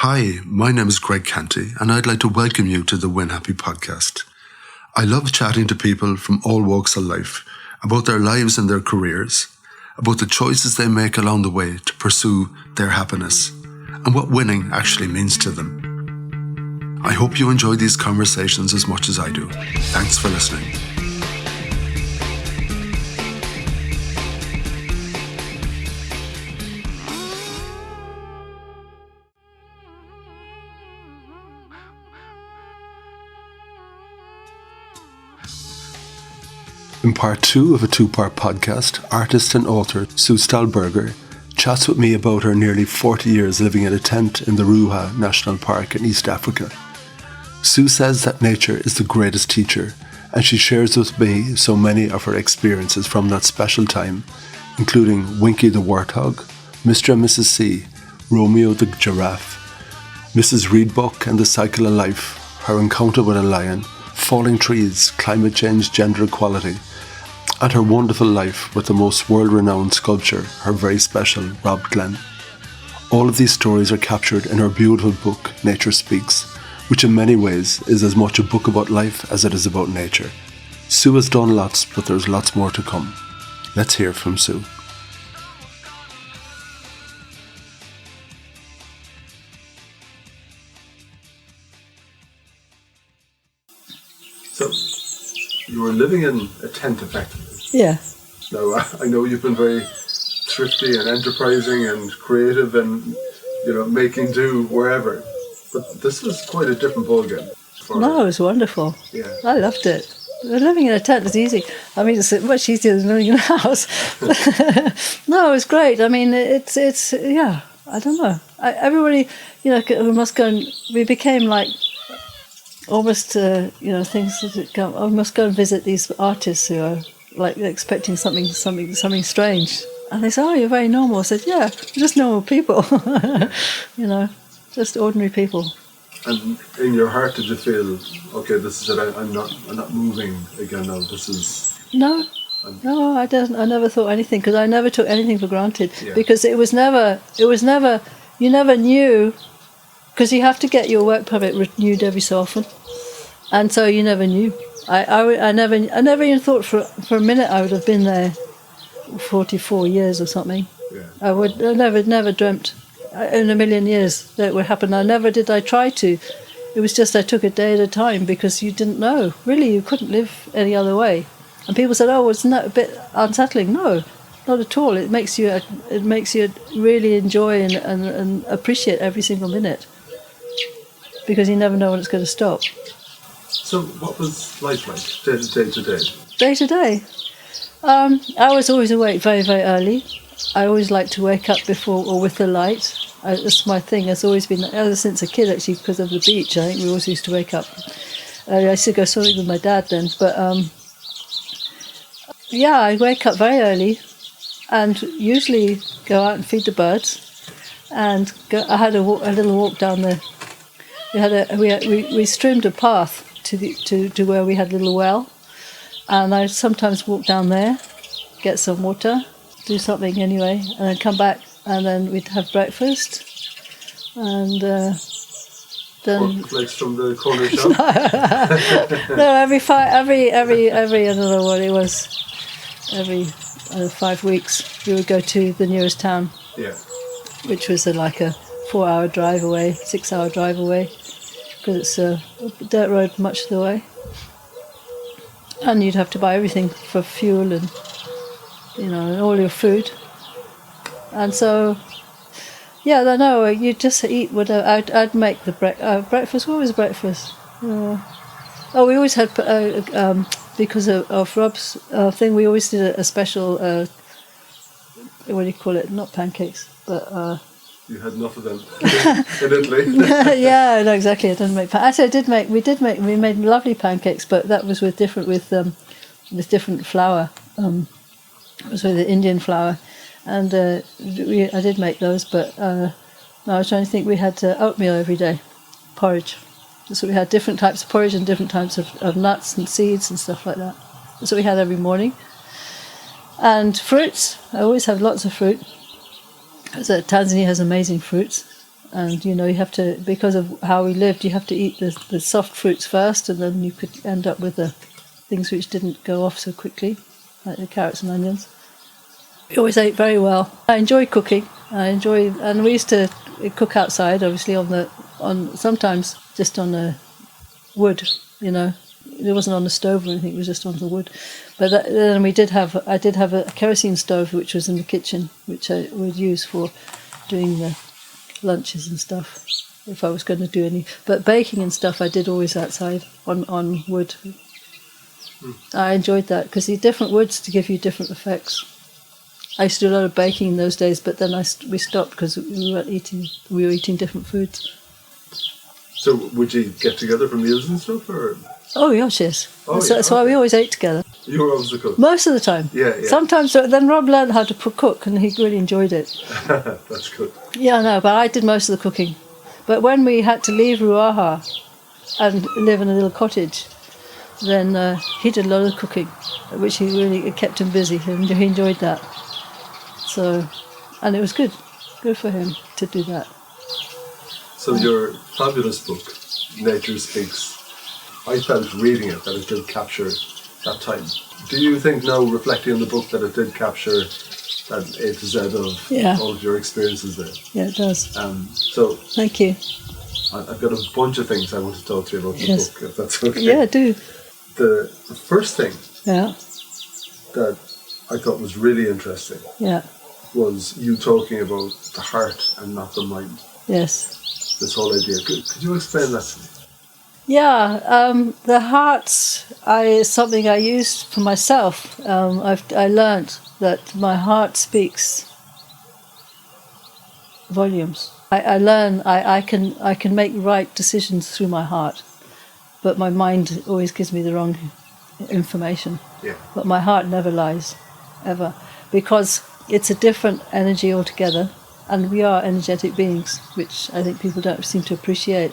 Hi, my name is Greg Canty, and I'd like to welcome you to the Win Happy podcast. I love chatting to people from all walks of life about their lives and their careers, about the choices they make along the way to pursue their happiness, and what winning actually means to them. I hope you enjoy these conversations as much as I do. Thanks for listening. In part 2 of a 2-part podcast, artist and author Sue Stolberger chats with me about her nearly 40 years living in a tent in the Ruha National Park in East Africa. Sue says that nature is the greatest teacher, and she shares with me so many of her experiences from that special time, including Winky the Warthog, Mr. and Mrs. C, Romeo the Giraffe, Mrs. Reedbuck and the Cycle of Life, her encounter with a lion, falling trees, climate change, gender equality, and her wonderful life with the most world-renowned sculptor, her very special Rob Glenn. All of these stories are captured in her beautiful book, Nature Speaks, which in many ways is as much a book about life as it is about nature. Sue has done lots, but there's lots more to come. Let's hear from Sue. So, you were living in a tent effectively. Yeah. Now, I know you've been very thrifty and enterprising and creative and, making do wherever. But this was quite a different ballgame. No, it was wonderful. Yeah. I loved it. Living in a tent is easy. I mean, it's much easier than living in a house. No, it was great. I mean, it's I don't know. Everybody, we must go and, we became like, almost, things that go, I must go and visit these artists who are like expecting something strange. And they say, "Oh, you're very normal." I said, "Yeah, we're just normal people." Just ordinary people. And in your heart, did you feel, okay, this is it, I'm not moving again now, this is... No, I didn't. I never thought anything, because I never took anything for granted. Yeah. Because you never knew, because you have to get your work permit renewed every so often. And so you never knew. I never even thought for a minute I would have been there 44 years or something. Yeah. I never dreamt in a million years that it would happen. I try to. It was just I took a day at a time, because you didn't know. Really, you couldn't live any other way. And people said, "Oh, isn't that a bit unsettling?" No, not at all. It makes you really enjoy and appreciate every single minute, because you never know when it's going to stop. So what was life like, day to day? Day to day? I was always awake very, very early. I always liked to wake up before or with the light. That's my thing. It's always been, ever since a kid, actually, because of the beach. I think we always used to wake up. I used to go swimming with my dad then. But, I wake up very early and usually go out and feed the birds. And I had a little walk down there. We streamed a path to where we had a little well, and I'd sometimes walk down there, get some water, do something anyway, and then come back, and then we'd have breakfast, and then cornflakes from the corner shop. No, every I don't know what it was, every 5 weeks we would go to the nearest town. Yeah. Which was like a 4-hour drive away, 6-hour drive away, because it's a dirt road much of the way. And you'd have to buy everything for fuel and, and all your food. And so, you just eat whatever. I'd make the breakfast. What was breakfast? We always had, because of Rob's thing, we always did a special, what do you call it? Not pancakes, but... You had enough of them in Italy. Yeah, no, exactly. I didn't make. Actually, we made lovely pancakes, but that was with different flour. It was with the Indian flour, and I did make those. But no, I was trying to think. We had oatmeal every day, porridge. So we had different types of porridge and different types of nuts and seeds and stuff like that. That's what we had every morning. And fruits. I always have lots of fruit. So Tanzania has amazing fruits. And you have to, because of how we lived, you have to eat the soft fruits first, and then you could end up with the things which didn't go off so quickly, like the carrots and onions. We always ate very well. I enjoy cooking. And we used to cook outside, obviously on sometimes just on the wood. It wasn't on the stove or anything. It was just on the wood. But then I did have a kerosene stove which was in the kitchen, which I would use for doing the lunches and stuff if I was going to do any. But baking and stuff I did always outside on wood. I enjoyed that because the different woods to give you different effects. I used to do a lot of baking in those days, but then we stopped because we were eating different foods. So would you get together for meals and stuff, or? Oh yes. That's why we always ate together. You were always the cook? Most of the time. Yeah. Sometimes, then Rob learned how to cook, and he really enjoyed it. That's good. Yeah, I know, but I did most of the cooking. But when we had to leave Ruaha and live in a little cottage, then he did a lot of cooking, which it kept him busy, and he enjoyed that. So, and it was good for him to do that. So your fabulous book, Nature Speaks, I felt reading it that it did capture that time. Do you think now, reflecting on the book, that it did capture that A to Z of all of your experiences there? Yeah, it does. So thank you. I've got a bunch of things I want to talk to you about the book, if that's okay. Yeah, do. The first thing that I thought was really interesting was you talking about the heart and not the mind. Yes. This whole idea. Could you explain that to me? Yeah, the heart is something I used for myself. I learned that my heart speaks volumes. I learn I can make right decisions through my heart, but my mind always gives me the wrong information. Yeah. But my heart never lies, ever, because it's a different energy altogether, and we are energetic beings, which I think people don't seem to appreciate.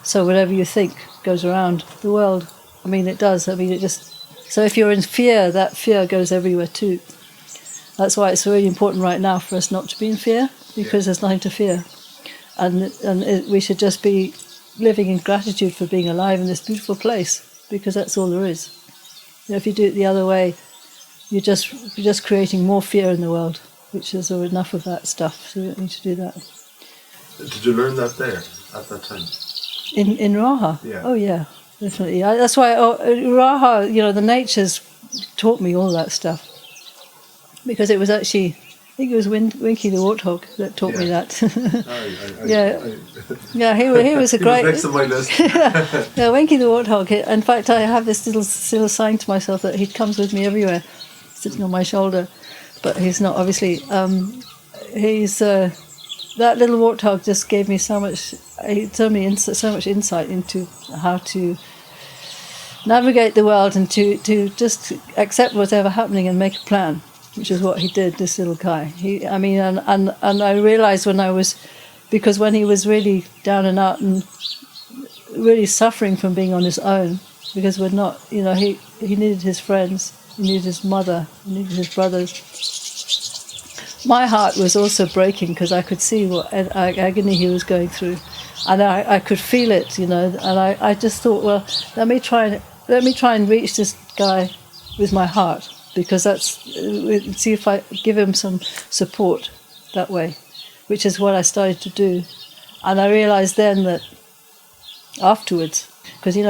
So whatever you think goes around the world. I mean, it does. I mean, it just... So if you're in fear, that fear goes everywhere too. That's why it's really important right now for us not to be in fear, because there's nothing to fear. And we should just be living in gratitude for being alive in this beautiful place, because that's all there is. If you do it the other way, you're just creating more fear in the world, which is enough of that stuff, so we don't need to do that. Did you learn that there, at that time? In Raha? Yeah. Oh, yeah, definitely. That's why Raha, the natures taught me all that stuff. Because it was actually, I think it was Winky the Warthog that taught me that. He was a great... He was next on my list. Yeah, Winky the Warthog. In fact, I have this little sign to myself that he comes with me everywhere, sitting on my shoulder. But he's not, obviously. That little warthog just gave me so much. He told me so much insight into how to navigate the world and to just accept whatever happening and make a plan, which is what he did. This little guy. And I realized because when he was really down and out and really suffering from being on his own, because we're not, he needed his friends, he needed his mother, he needed his brothers. My heart was also breaking because I could see what agony he was going through, and I could feel it, and I just thought, well, let me try and reach this guy with my heart, because see if I give him some support that way, which is what I started to do, and I realized then that afterwards, because he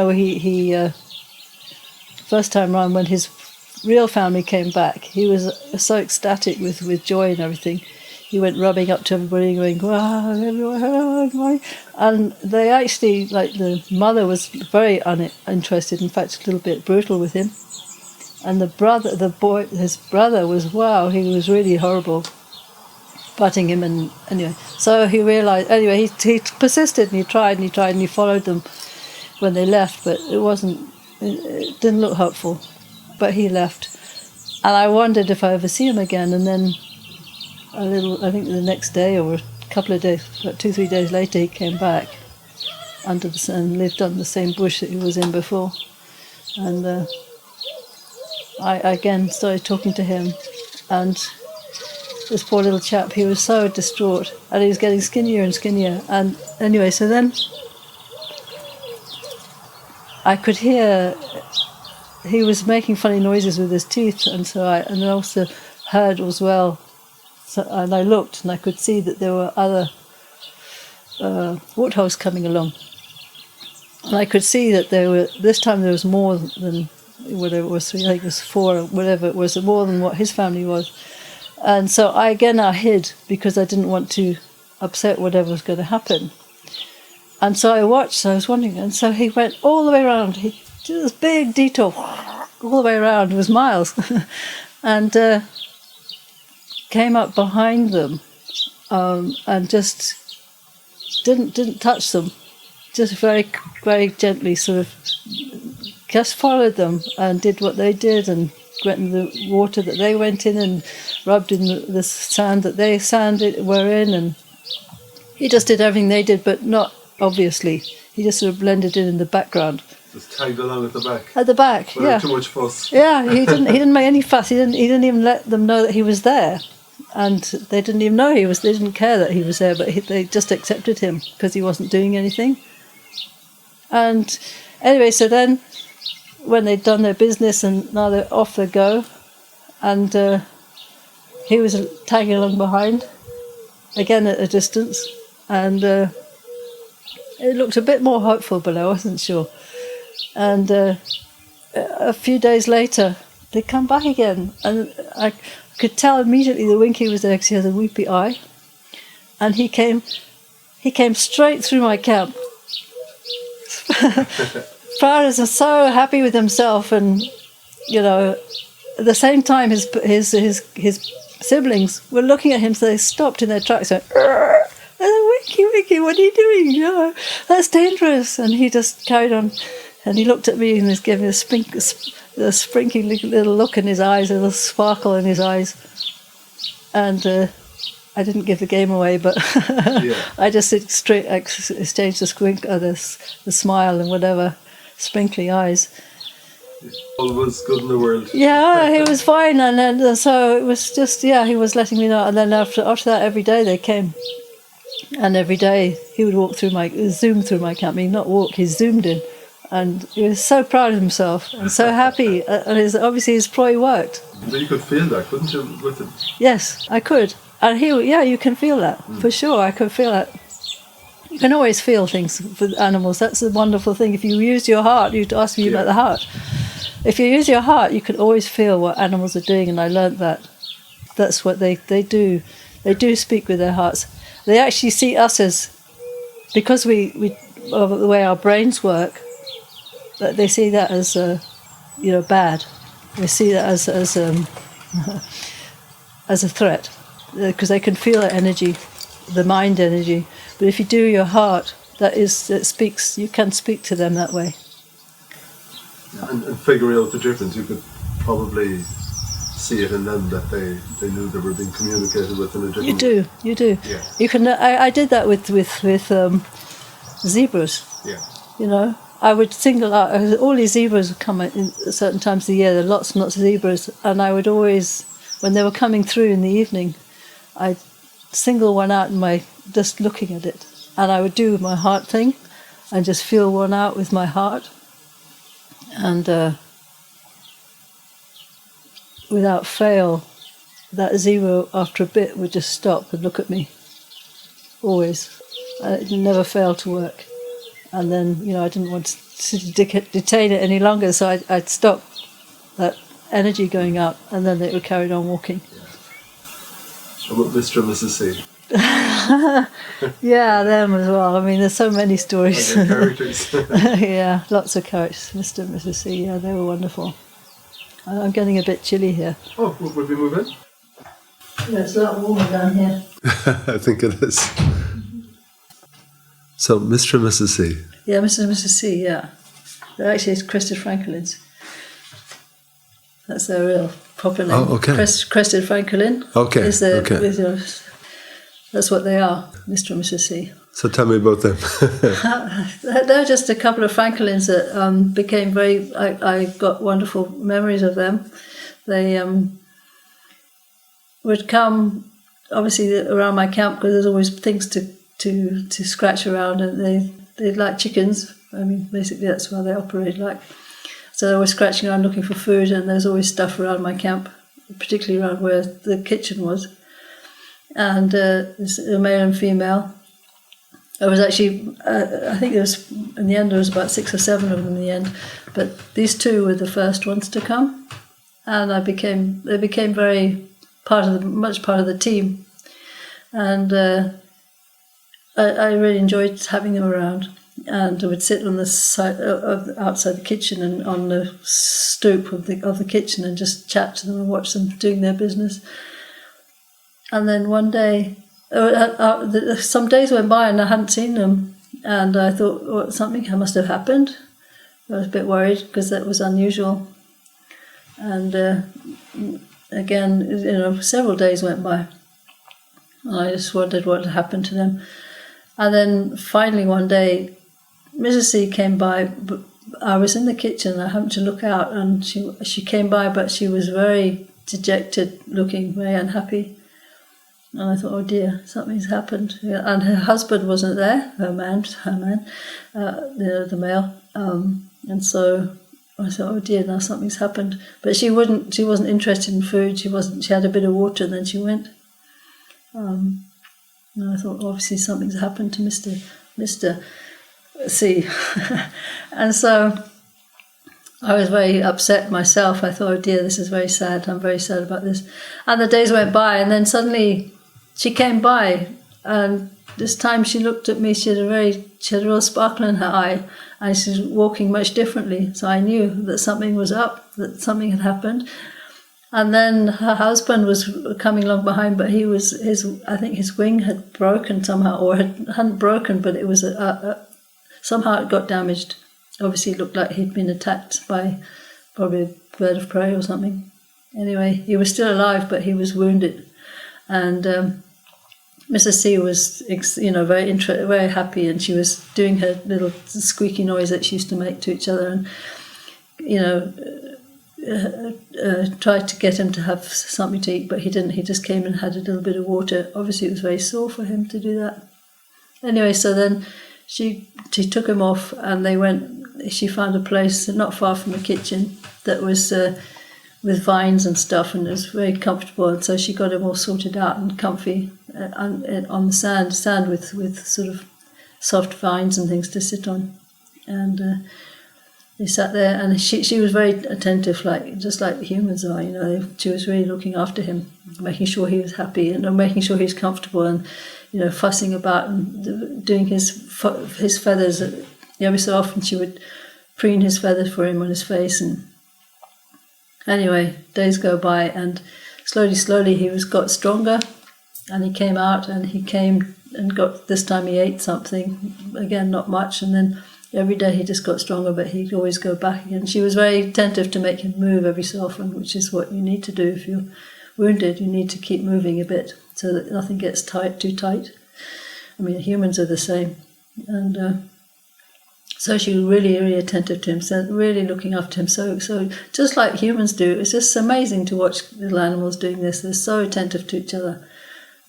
first time round when his real family came back, he was so ecstatic with joy and everything. He went rubbing up to everybody, going, "Wow, hello," and they actually, like, the mother was very uninterested. In fact, a little bit brutal with him. And his brother was, wow, he was really horrible, butting him. And anyway, so he realized. Anyway, he persisted and he tried and he followed them when they left, but it didn't look hopeful. But he left, and I wondered if I ever see him again. And then I think the next day or a couple of days, about 2-3 days later, he came back under the sun and lived on the same bush that he was in before. And I again started talking to him, and this poor little chap, he was so distraught, and he was getting skinnier and skinnier. And anyway, so then I could hear he was making funny noises with his teeth, and I also heard as well. So, and I looked, and I could see that there were other warthogs coming along. And I could see that this time there was more than whatever it was, I think it was 4 or whatever it was, more than what his family was. And so I hid because I didn't want to upset whatever was going to happen. And so I watched, I was wondering, and so he went all the way around. He did this big detour all the way around, it was miles, and came up behind them and just didn't touch them. Just very, very gently sort of just followed them and did what they did and went in the water that they went in and rubbed in the sand that they were in, and he just did everything they did, but not obviously. He just sort of blended in the background. Just tagged along at the back. At the back, Without yeah. too much fuss. Yeah, he didn't make any fuss. He didn't even let them know that he was there. And they didn't even know they didn't care that he was there, but they just accepted him because he wasn't doing anything. And anyway, so then when they'd done their business and now they're off they go, and he was tagging along behind, again at a distance, and it looked a bit more hopeful, but I wasn't sure. And a few days later, they come back again, and I could tell immediately the Winky was there because he has a weepy eye, and he came straight through my camp. Proud and so happy with himself, and at the same time his siblings were looking at him, so they stopped in their tracks and went, Winky, what are you doing? That's dangerous. And he just carried on, and he looked at me and just gave me a sprinkling little look in his eyes, a little sparkle in his eyes, and I didn't give the game away, but I just exchanged the smile and whatever, sprinkly eyes. All was good in the world. Yeah, he was fine, and then so it was just he was letting me know, and then after that, every day they came, and every day he would zoom through my camp. I mean, not walk, he zoomed in, and he was so proud of himself and so happy, and obviously his ploy worked. But you could feel that, couldn't you, with him? Yes, I could. And you can feel that, for sure. I could feel that. You can always feel things with animals. That's the wonderful thing. If you use your heart, you'd ask me about the heart. If you use your heart, you can always feel what animals are doing, and I learned that. That's what they do. They do speak with their hearts. They actually see us as, because we of the way our brains work, that they see that as bad. They see that as a threat. Because they can feel that energy, the mind energy. But if you do your heart, you can speak to them that way. And figure out the difference. You could probably see it in them that they knew they were being communicated with in a different way. You do. Yeah. You can. I did that with zebras. Yeah. I would single out, all these zebras would come at certain times of the year. There are lots and lots of zebras, and I would always, when they were coming through in the evening, I'd single one out just looking at it, and I would do my heart thing and just feel one out with my heart, and without fail, that zebra after a bit would just stop and look at me, always. It never failed to work. And then, I didn't want to detain it any longer, so I'd stop that energy going out, and then it would carry on walking. How about Mr. and Mrs. C? Yeah, them as well. I mean, there's so many stories. And their characters. Yeah, lots of characters. Mr. and Mrs. C, yeah, they were wonderful. I'm getting a bit chilly here. Oh, would we move in? Yeah, it's a lot warmer down here. I think it is. So, Mr. and Mrs. C. Yeah, Mr. and Mrs. C, yeah. They're actually crested francolins. That's their real proper name. Oh, okay. Crested francolin. Okay, that's what they are, Mr. and Mrs. C. So tell me about them. They're just a couple of francolins that became very... I got wonderful memories of them. They would come obviously around my camp, because there's always things to scratch around, and they like chickens. I mean, basically that's why they operate like. So they were scratching around looking for food, and there's always stuff around my camp, particularly around where the kitchen was. And there's a male and female. There was actually, I think in the end there was about 6 or 7 of them in the end, but these 2 were the first ones to come, and they became very much part of the team, and I really enjoyed having them around. And I would sit on the side outside the kitchen and on the stoop of the kitchen and just chat to them and watch them doing their business. And then one day, some days went by and I hadn't seen them, and I thought something must have happened. I was a bit worried because that was unusual. And again, several days went by, and I just wondered what had happened to them. And then finally one day, Mrs. C came by. But I was in the kitchen. I happened to look out, and she came by, but she was very dejected, looking very unhappy. And I thought, oh dear, something's happened. And her husband wasn't there, her man, the male. And so I thought, oh dear, now something's happened. But she wasn't interested in food. She had a bit of water, and then she went. And I thought, obviously something's happened to Mr. C. And so I was very upset myself. I thought, oh dear, this is very sad. I'm very sad about this. And the days went by, and then suddenly she came by, and this time she looked at me. She had a real sparkle in her eye, and she was walking much differently. So I knew that something was up, that something had happened. And then her husband was coming along behind, but I think his wing had broken somehow, or hadn't broken, but it was somehow it got damaged. Obviously, it looked like he'd been attacked by probably a bird of prey or something. Anyway, he was still alive, but he was wounded. And Mrs. C was, very happy, and she was doing her little squeaky noise that she used to make to each other, and tried to get him to have something to eat, but he didn't. He just came and had a little bit of water. Obviously, it was very sore for him to do that. Anyway, so then she took him off, and they went. She found a place not far from the kitchen that was with vines and stuff, and it was very comfortable. And so she got him all sorted out and comfy on the sand with sort of soft vines and things to sit on. And they sat there, and she was very attentive, just like humans are. She was really looking after him, making sure he was happy and making sure he was comfortable, and fussing about and doing his feathers. Every so often she would preen his feathers for him on his face. And anyway, days go by, and slowly he got stronger, and he came out, and he came and this time he ate something, again not much, and then every day he just got stronger, but he'd always go back again. She was very attentive to make him move every so often, which is what you need to do if you're wounded. You need to keep moving a bit so that nothing gets too tight. I mean, humans are the same. And so she was really, really attentive to him, so really looking after him. So just like humans do, it's just amazing to watch little animals doing this. They're so attentive to each other.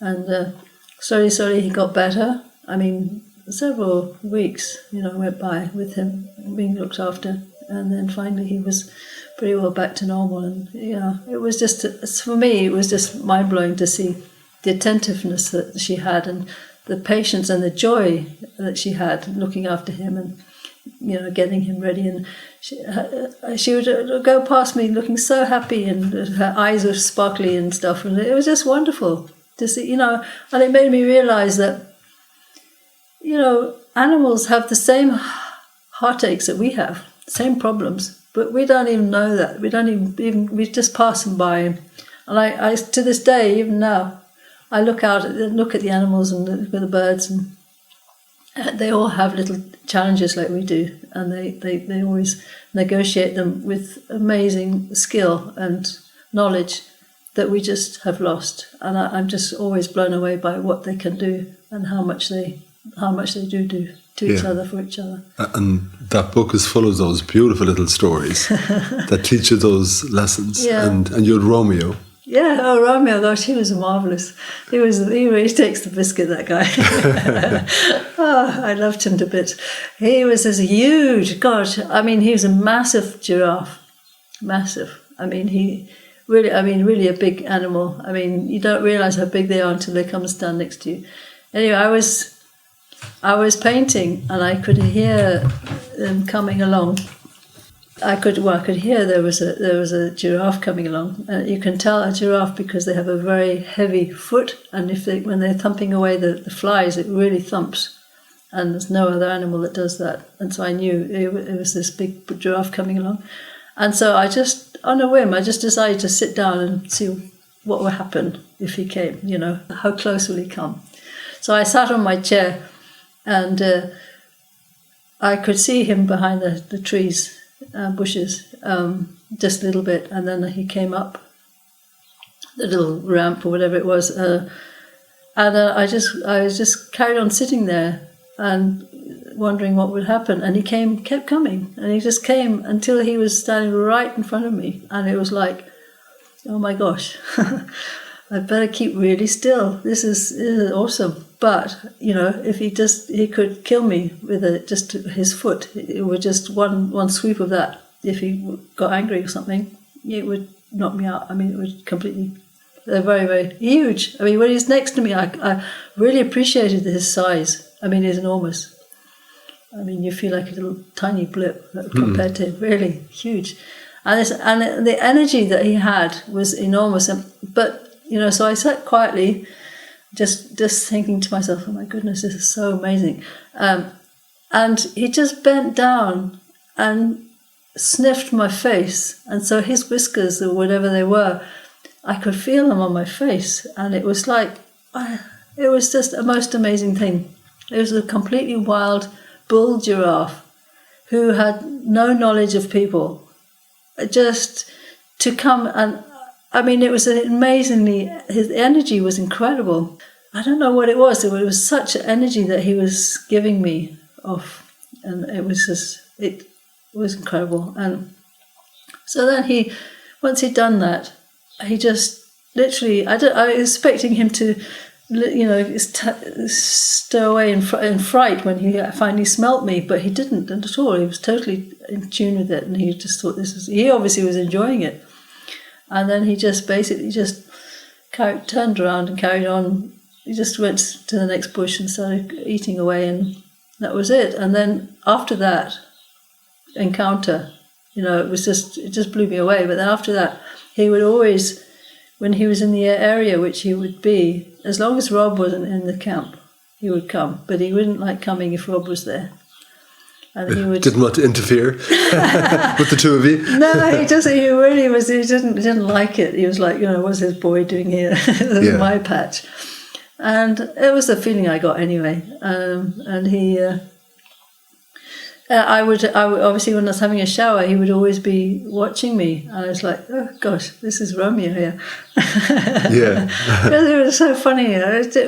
And slowly he got better. I mean, several weeks, went by with him being looked after, and then finally he was pretty well back to normal. And it was just, for me, it was just mind blowing to see the attentiveness that she had, and the patience and the joy that she had looking after him, and getting him ready. And she would go past me looking so happy, and her eyes were sparkly and stuff, and it was just wonderful to see. And it made me realize that animals have the same heartaches that we have, same problems, but we don't even know that. We just pass them by. And I to this day, even now, I look at the animals and the birds, and they all have little challenges like we do, and they always negotiate them with amazing skill and knowledge that we just have lost. And I'm just always blown away by what they can do and how much they do to each other, for each other. And that book is full of those beautiful little stories that teach you those lessons. Yeah. And you had Romeo. Yeah, oh, Romeo, gosh, he was marvellous. He really takes the biscuit, that guy. Oh, I loved him to bits. He was this huge, gosh, I mean, he was a massive giraffe. Massive. I mean, really a big animal. I mean, you don't realise how big they are until they come and stand next to you. Anyway, I was painting and I could hear them coming along. I could hear there was a giraffe coming along. You can tell a giraffe because they have a very heavy foot, and when they're thumping away the flies, it really thumps. And there's no other animal that does that. And so I knew it was this big giraffe coming along. And so I just, on a whim, I just decided to sit down and see what would happen if he came. You know, how close will he come? So I sat on my chair, and I could see him behind the trees. Bushes, just a little bit, and then he came up the little ramp or whatever it was, and I just carried on sitting there and wondering what would happen. And he kept coming, and he just came until he was standing right in front of me, and it was like, oh my gosh, I better keep really still. This is awesome. But, you know, if he could kill me with just his foot. It would just one sweep of that. If he got angry or something, it would knock me out. I mean, it would completely, they're very, very huge. I mean, when he's next to me, I really appreciated his size. I mean, he's enormous. I mean, you feel like a little tiny blip compared to him, really huge. And the energy that he had was enormous. But, you know, so I sat quietly, just thinking to myself, oh my goodness, this is so amazing. And he just bent down and sniffed my face. And so his whiskers, or whatever they were, I could feel them on my face. And it was like, it was just a most amazing thing. It was a completely wild bull giraffe who had no knowledge of people. Just to come and, I mean, it was amazingly, his energy was incredible. I don't know what it was. It was such energy that he was giving me off. And it was incredible. And so then once he'd done that, he just literally, I was expecting him to, you know, stow away in fright when he finally smelt me, but he didn't at all. He was totally in tune with it, and he just thought he obviously was enjoying it. And then he just basically turned around and carried on. He just went to the next bush and started eating away, and that was it. And then after that encounter, you know, it just blew me away. But then after that, he would always, when he was in the area, which he would be, as long as Rob wasn't in the camp, he would come. But he wouldn't like coming if Rob was there. And he didn't want to interfere with the two of you. No, he really was. He didn't like it. He was like, you know, what's this boy doing here? This is my patch. And it was the feeling I got anyway. And he, I would obviously when I was having a shower, he would always be watching me. And I was like, oh gosh, this is Romeo here. Yeah. It was so funny.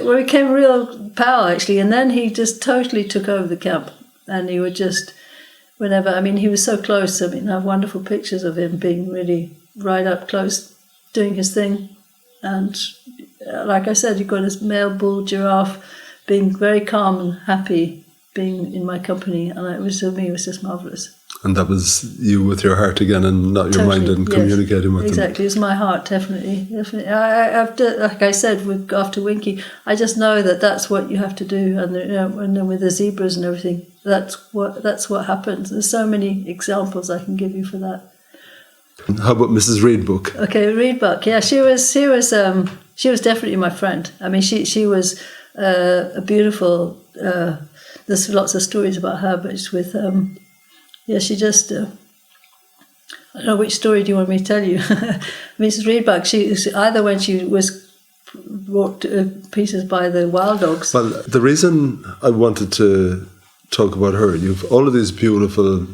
We became real pal actually. And then he just totally took over the camp. And he would just, whenever, I mean, he was so close. I mean, I have wonderful pictures of him being really right up close, doing his thing. And like I said, you've got this male bull giraffe being very calm and happy being in my company. And it was, to me, it was just marvellous. And that was you with your heart again and not your mind, and communicating with them. Exactly, it's my heart, definitely. I've like I said, after Winky, I just know that that's what you have to do. And and then with the zebras and everything, that's what happens. There's so many examples I can give you for that. How about Mrs. Reedbuck? Okay, Reedbuck. Yeah, she was definitely my friend. I mean, she was a beautiful. There's lots of stories about her, but it's with. Yeah, she just, I don't know, which story do you want me to tell you? Mrs. Reedbuck, either when she was brought to pieces by the wild dogs. Well, the reason I wanted to talk about her, you've all of these beautiful,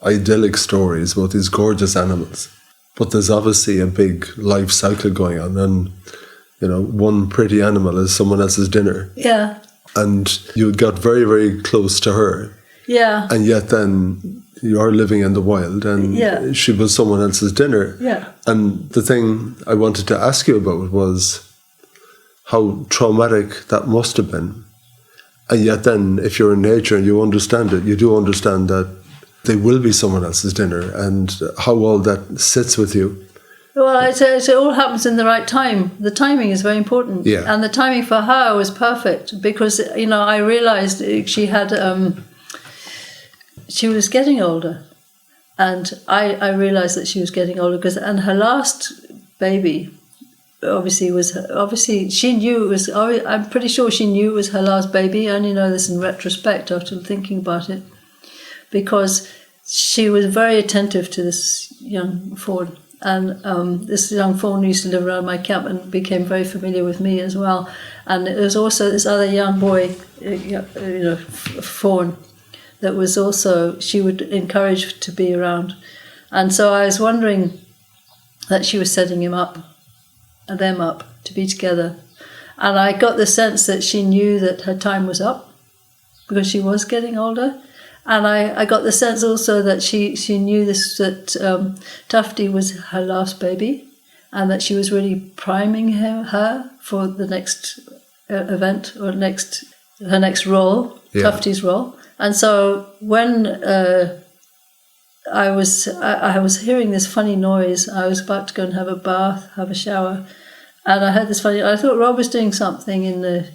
idyllic stories about these gorgeous animals, but there's obviously a big life cycle going on, and, you know, one pretty animal is someone else's dinner. Yeah. And you got very, very close to her. Yeah. And yet then you are living in the wild, and Yeah. she was someone else's dinner. Yeah. And the thing I wanted to ask you about was how traumatic that must have been. And yet then, if you're in nature and you understand it, you do understand that they will be someone else's dinner, and how all that sits with you. Well, it all happens in the right time. The timing is very important. Yeah. And the timing for her was perfect because, I realised she had, she was getting older. And I realised that she was getting older and her last baby obviously she knew it was, I'm pretty sure she knew it was her last baby. I only know this in retrospect after thinking about it, because she was very attentive to this young fawn. And this young fawn used to live around my camp and became very familiar with me as well. And there was also this other young boy, fawn, that was also, she would encourage to be around. And so I was wondering that she was setting them up to be together. And I got the sense that she knew that her time was up because she was getting older. And I got the sense also that she knew that Tufty was her last baby, and that she was really priming her for the next event or her next role, yeah. Tufty's role. And so when I was hearing this funny noise, I was about to go and have a bath, have a shower, and I heard this funny. I thought Rob was doing something in the,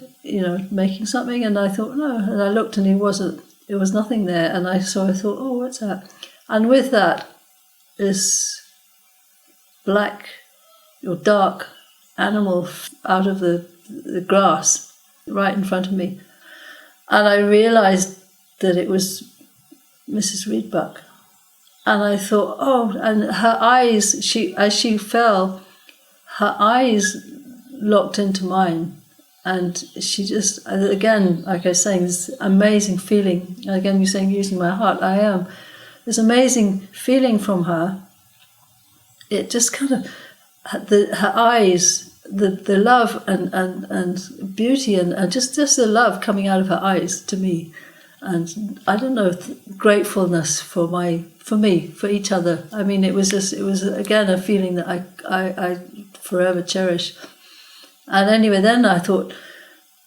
making something, and I thought no, and I looked and he wasn't. There was nothing there, and I thought, oh, what's that? And with that, this black or dark animal out of the grass right in front of me. And I realised that it was Mrs. Reedbuck. And I thought, oh, and her eyes, as she fell, her eyes locked into mine. And she just, again, like I was saying, this amazing feeling. Again, you're saying using my heart. I am. This amazing feeling from her. It just kind of, her eyes, the love and beauty and just the love coming out of her eyes to me. And I don't know, gratefulness for me, for each other. I mean, it was again a feeling that I forever cherish. And anyway, then I thought,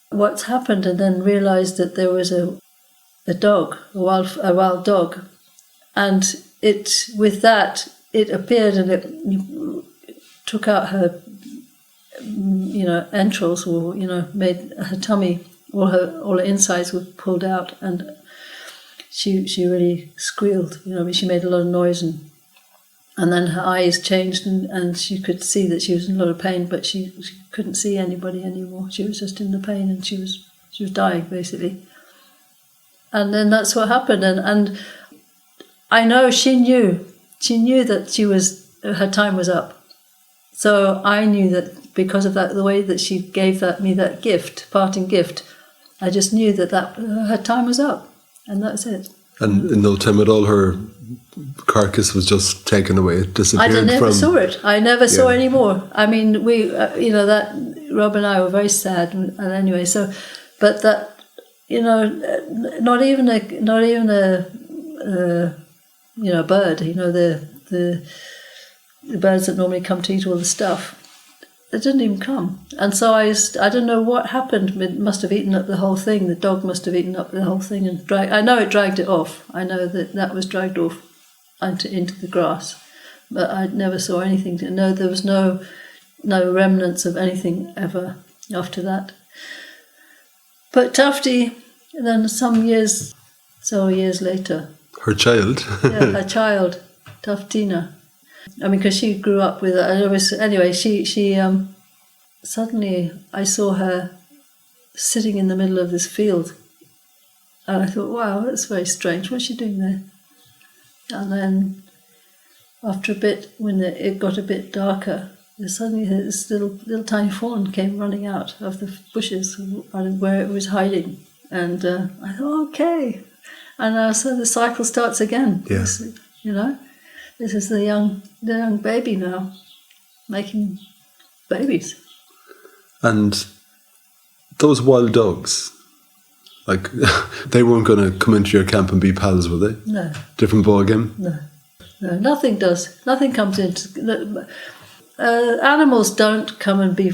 what's happened? And then realised that there was a dog, a wild dog, and with that it appeared and it took out her, entrails, or made her tummy, all her insides were pulled out, and she really squealed. She made a lot of noise and then her eyes changed and she could see that she was in a lot of pain, but she couldn't see anybody anymore. She was just in the pain and she was dying, basically. And then that's what happened. And I know she knew that her time was up. So I knew that because of that, the way that she gave me that gift, parting gift, I just knew that her time was up. And that's it. And in no time at all, her carcass was just taken away, disappeared. I never saw it. I never saw any more. I mean, we, that Rob and I were very sad. And anyway, so, but that, not even a bird. The birds that normally come to eat all the stuff. It didn't even come. And so I don't know what happened. It must have eaten up the whole thing. The dog must have eaten up the whole thing and I know it dragged it off. I know that was dragged off into the grass. But I never saw anything. No, there was no remnants of anything ever after that. But Tufty, then some years later. Her child? Yeah, her child, Tuftina. I mean, because she grew up with anyway, she suddenly I saw her sitting in the middle of this field. And I thought, wow, that's very strange. What's she doing there? And then after a bit, when it got a bit darker, suddenly this little tiny fawn came running out of the bushes where it was hiding. And I thought, okay. And so the cycle starts again. Yes. This is the young baby now, making babies. And those wild dogs, Like, they weren't going to come into your camp and be pals, were they? No. Different ball game? No, nothing does. Nothing comes into. Animals don't come and be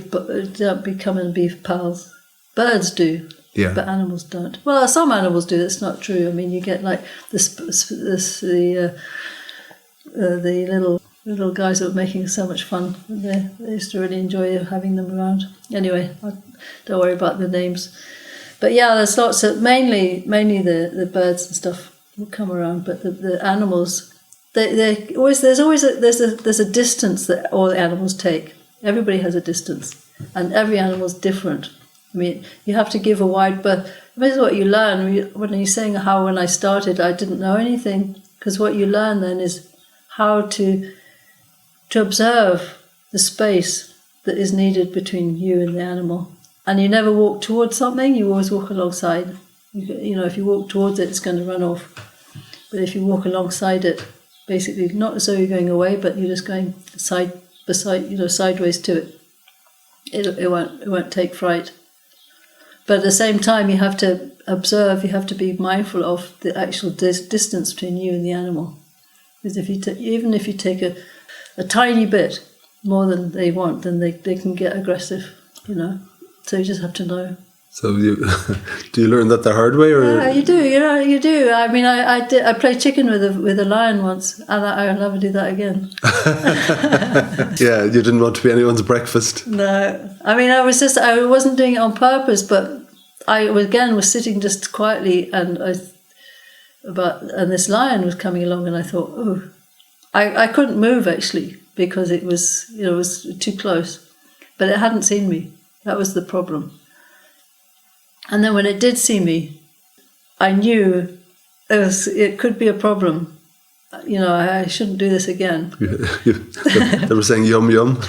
pals. Birds do, Yeah. but animals don't. Well, some animals do. That's not true. I mean, you get like the little guys that were making so much fun. They used to really enjoy having them around. Anyway, don't worry about the names. But yeah, there's lots of mainly the birds and stuff will come around, but the animals. There's a distance that all the animals take. Everybody has a distance, and every animal's different. I mean, you have to give a wide berth. This is what you learn when you're saying how when I started I didn't know anything, because what you learn then is how to observe the space that is needed between you and the animal. And you never walk towards something; you always walk alongside. You know, if you walk towards it, it's going to run off. But if you walk alongside it, basically, not as though you're going away, but you're just going sideways to it. It won't take fright. But at the same time, you have to observe. You have to be mindful of the actual distance between you and the animal. Because even if you take a tiny bit more than they want, then they can get aggressive. You know, so you just have to know. So do you learn that the hard way, or? Yeah, you do. You do. I mean, I played chicken with a lion once, and I'll never do that again. Yeah, you didn't want to be anyone's breakfast. No, I mean, I wasn't doing it on purpose, but I was sitting just quietly, and this lion was coming along, and I thought, oh, I couldn't move actually because it was too close, but it hadn't seen me. That was the problem. And then when it did see me, I knew it could be a problem. You know, I shouldn't do this again. They were saying yum yum.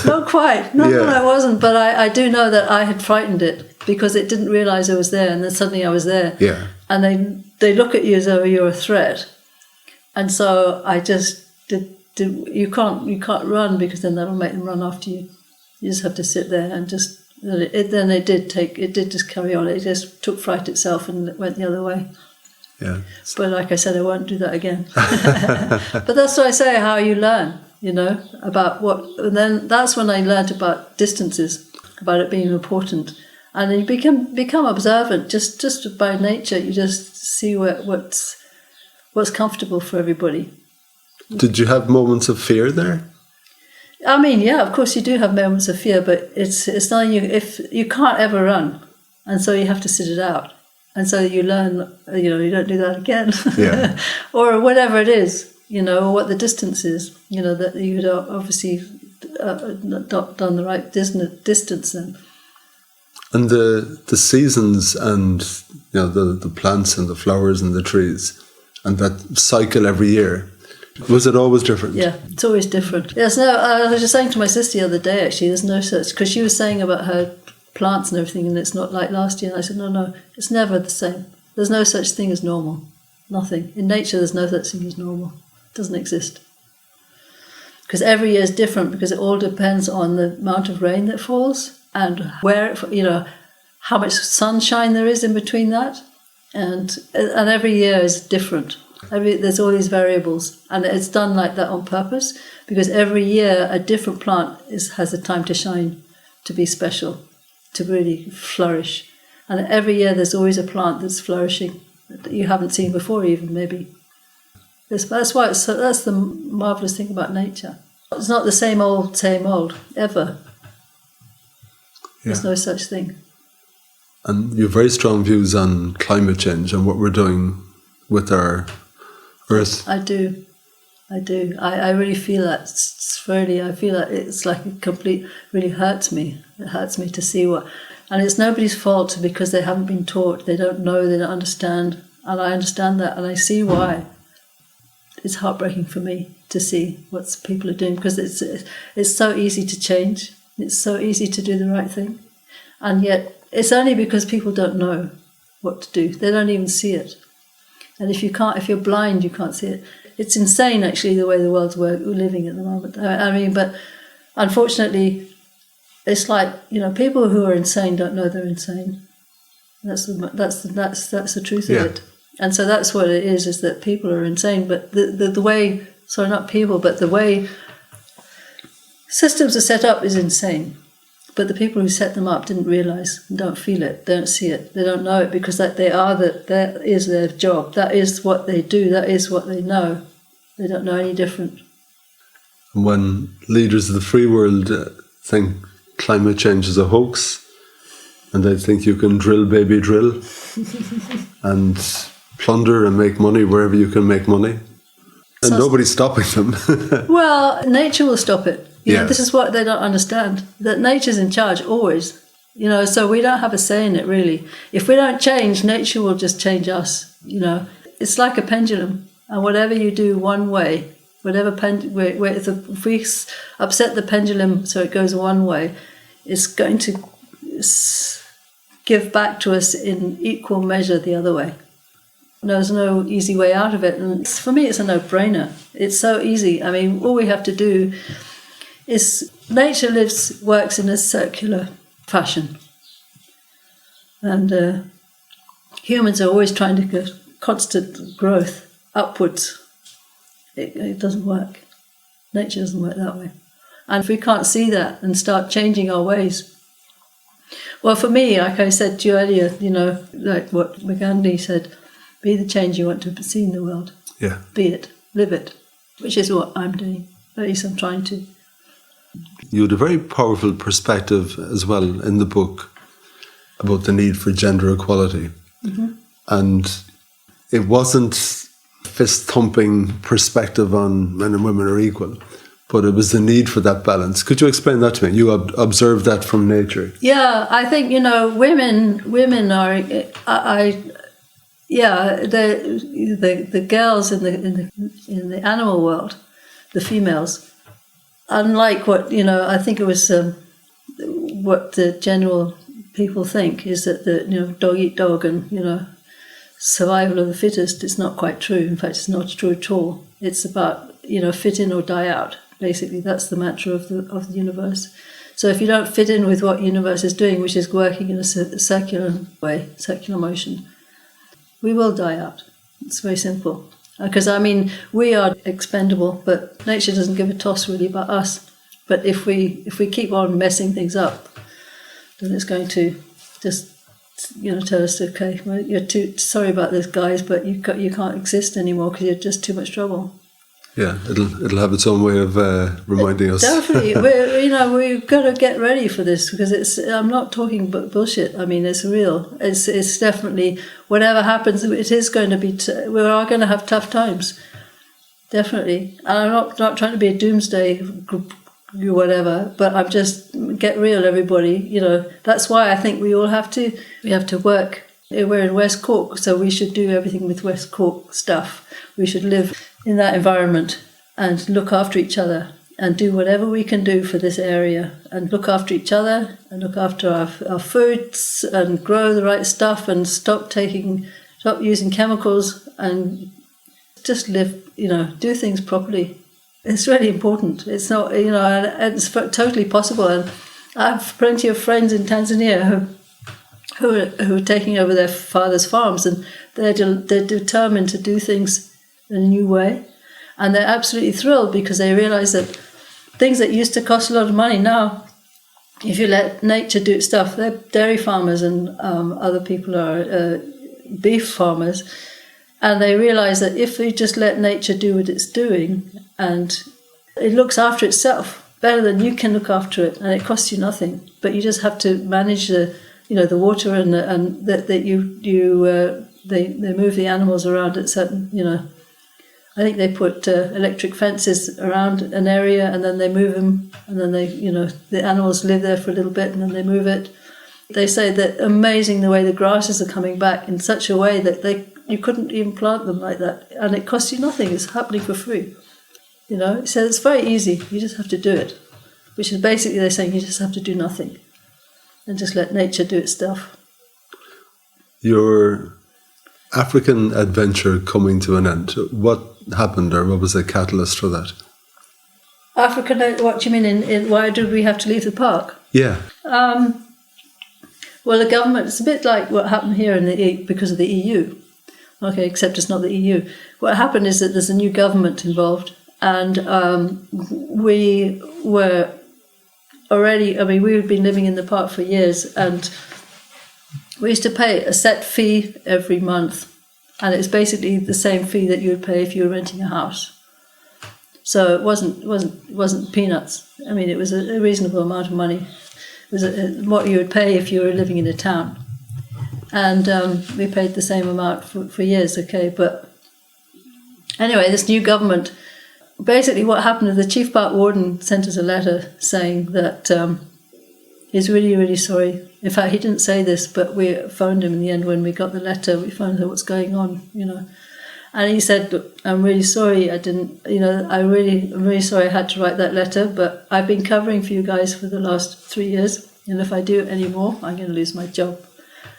Not quite. No, I wasn't. But I do know that I had frightened it because it didn't realise I was there, and then suddenly I was there. Yeah. And they look at you as though you're a threat, and so I just did. You can't run because then that'll make them run after you. You just have to sit there and just. It did just carry on. It just took fright itself and it went the other way. Yeah. But like I said, I won't do that again. But that's what I say, how you learn, you know, about what. And then that's when I learned about distances, about it being important. And then you become observant just by nature. You just see what's comfortable for everybody. Did you have moments of fear there? I mean, yeah, of course you do have moments of fear, but it's not if you can't ever run, and so you have to sit it out, and so you learn, you don't do that again, yeah, or whatever it is, or what the distance is, that you'd obviously not done the right distance then. And the seasons and the plants and the flowers and the trees, and that cycle every year. Was it always different? Yeah, it's always different. There's no. I was just saying to my sister the other day. Actually, there's no such, because she was saying about her plants and everything, and it's not like last year. And I said, no, it's never the same. There's no such thing as normal. Nothing in nature. There's no such thing as normal. It doesn't exist. Because every year is different. Because it all depends on the amount of rain that falls and where how much sunshine there is in between that, and every year is different. There's all these variables, and it's done like that on purpose because every year a different plant has a time to shine, to be special, to really flourish. And every year there's always a plant that's flourishing that you haven't seen before, even maybe. That's why that's the marvelous thing about nature. It's not the same old ever. Yeah. There's no such thing. And you have very strong views on climate change and what we're doing with our Earth. I do. I really feel that. I feel that it's like really hurts me. It hurts me to see and it's nobody's fault because they haven't been taught. They don't know, they don't understand. And I understand that, and I see why. It's heartbreaking for me to see what people are doing because it's so easy to change. It's so easy to do the right thing. And yet it's only because people don't know what to do. They don't even see it. And if you're blind, you can't see it. It's insane, actually, the way the world's living at the moment. I mean, but unfortunately, it's like, people who are insane don't know they're insane. That's the truth Yeah. of it. And so that's what it is that people are insane. But the way, sorry, not people, but the way systems are set up is insane. But the people who set them up didn't realise, don't feel it, don't see it, they don't know it, because that is their job, that is what they do, that is what they know. They don't know any different. When leaders of the free world think climate change is a hoax, and they think you can drill baby drill and plunder and make money wherever you can make money, and nobody's stopping them. Well, nature will stop it. You know, Yeah. this is what they don't understand, that nature's in charge always. You know, so we don't have a say in it, really. If we don't change, nature will just change us. You know, it's like a pendulum, and whatever you do one way, if we upset the pendulum so it goes one way, it's going to give back to us in equal measure the other way. There's no easy way out of it, and for me, it's a no-brainer. It's so easy. I mean, all we have to do is nature works in a circular fashion, and humans are always trying to get constant growth upwards. It doesn't work. Nature doesn't work that way, and if we can't see that and start changing our ways, well, for me, like I said to you earlier, you know, like what Gandhi said, be the change you want to see in the world. Yeah. Be it, live it, which is what I'm doing. At least I'm trying to. You had a very powerful perspective as well in the book about the need for gender equality. Mm-hmm. And it wasn't a fist-thumping perspective on men and women are equal, but it was the need for that balance. Could you explain that to me? You observed that from nature. Yeah, I think, you know, women are, the girls in the animal world, the females, unlike what, you know, I think it was what the general people think is that dog eat dog and, you know, survival of the fittest. It's not quite true. In fact, it's not true at all. It's about, you know, fit in or die out. Basically, that's the mantra of the universe. So if you don't fit in with what universe is doing, which is working in a circular way, circular motion, we will die out. It's very simple. Because, I mean, we are expendable, but nature doesn't give a toss really about us. But if we keep on messing things up, then it's going to just, you know, tell us, okay, well, you're too sorry about this, guys, but you can't exist anymore because you're just too much trouble. Yeah, it'll have its own way of reminding us. Definitely, we've got to get ready for this, because I'm not talking bullshit. I mean, it's real. It's definitely, whatever happens, it is going to be. We are going to have tough times, definitely. And I'm not trying to be a doomsday whatever, but I'm just get real, everybody. You know, that's why I think we have to work. We're in West Cork, so we should do everything with West Cork stuff. We should live in that environment and look after each other and do whatever we can do for this area and look after each other and look after our foods and grow the right stuff and stop using chemicals and just live, you know, do things properly. It's really important. It's not, you know, and it's totally possible. And I have plenty of friends in Tanzania who are taking over their father's farms, and they're determined to do things in a new way, and they're absolutely thrilled because they realize that things that used to cost a lot of money now, if you let nature do its stuff, they're dairy farmers and other people are beef farmers, and they realize that if we just let nature do what it's doing and it looks after itself better than you can look after it, and it costs you nothing, but you just have to manage the water and that they move the animals around at certain, you know. I think they put electric fences around an area and then they move them, and then the animals live there for a little bit and then they move it. They say that amazing the way the grasses are coming back in such a way that you couldn't even plant them like that, and it costs you nothing. It's happening for free. You know, so it's very easy. You just have to do it, which is basically they're saying you just have to do nothing and just let nature do its stuff. Your African adventure coming to an end, what happened, or what was the catalyst for that? African, what do you mean? In why did we have to leave the park? Yeah. Well, the government, it's a bit like what happened here because of the EU. Okay, except it's not the EU. What happened is that there's a new government involved, and we were already, we had been living in the park for years, and we used to pay a set fee every month, and it's basically the same fee that you would pay if you were renting a house. So it wasn't peanuts. It was a reasonable amount of money. It was what you would pay if you were living in a town. And we paid the same amount for years, okay? But anyway, this new government, basically what happened is the chief park warden sent us a letter saying that he's really, really sorry. In fact, he didn't say this, but we phoned him in the end when we got the letter. We found out what's going on, And he said, "Look, I'm really sorry. I'm really sorry I had to write that letter, but I've been covering for you guys for the last 3 years, and if I do it anymore, I'm going to lose my job."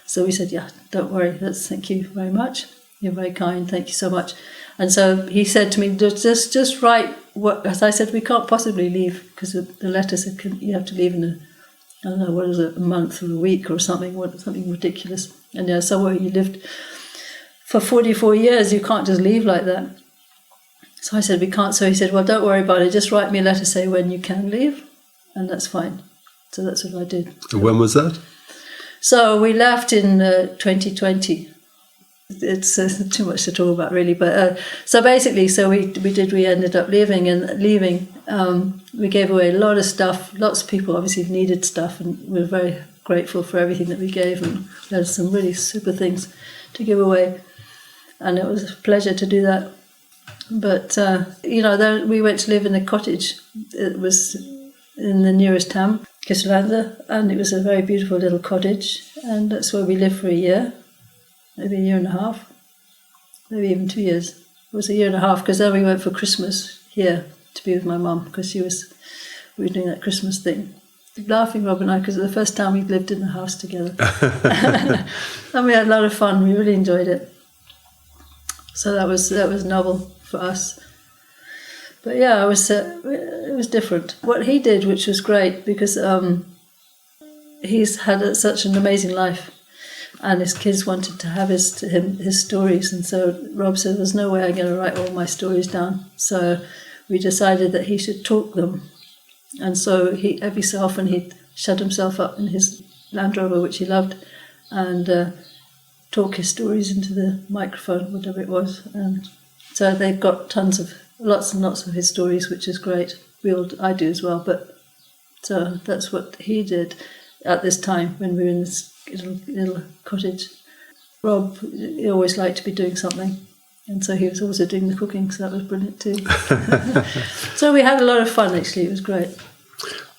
So we said, "Yeah, don't worry. Thank you very much. You're very kind. Thank you so much." And so he said to me, "Just write what." As I said, we can't possibly leave because the letter said you have to leave in I don't know, what is it, a month or a week or something ridiculous. And somewhere you lived for 44 years, you can't just leave like that. So I said, "We can't." So he said, "Well, don't worry about it. Just write me a letter, say when you can leave, and that's fine." So that's what I did. When was that? So we left in 2020. It's too much to talk about, really. But so basically, we ended up leaving. We gave away a lot of stuff. Lots of people obviously needed stuff, and we were very grateful for everything that we gave. And we had some really super things to give away, and it was a pleasure to do that. But then we went to live in a cottage. It was in the nearest town, Kisselanda, and it was a very beautiful little cottage, and that's where we lived for a year. Maybe a year and a half, maybe even 2 years. It was a year and a half because then we went for Christmas here to be with my mum because we were doing that Christmas thing. Laughing, Rob and I, because it was the first time we'd lived in the house together. And we had a lot of fun. We really enjoyed it. So that was novel for us. But yeah, it was different. What he did, which was great, because he's had such an amazing life. And his kids wanted to have his stories, and so Rob said, "There's no way I'm going to write all my stories down." So we decided that he should talk them, and so every so often he'd shut himself up in his Land Rover, which he loved, and talk his stories into the microphone, whatever it was. And so they've got lots and lots of his stories, which is great. I do as well, but so that's what he did at this time when we were in this little cottage. Rob, he always liked to be doing something, and so he was also doing the cooking, so that was brilliant too. So we had a lot of fun, actually. It was great.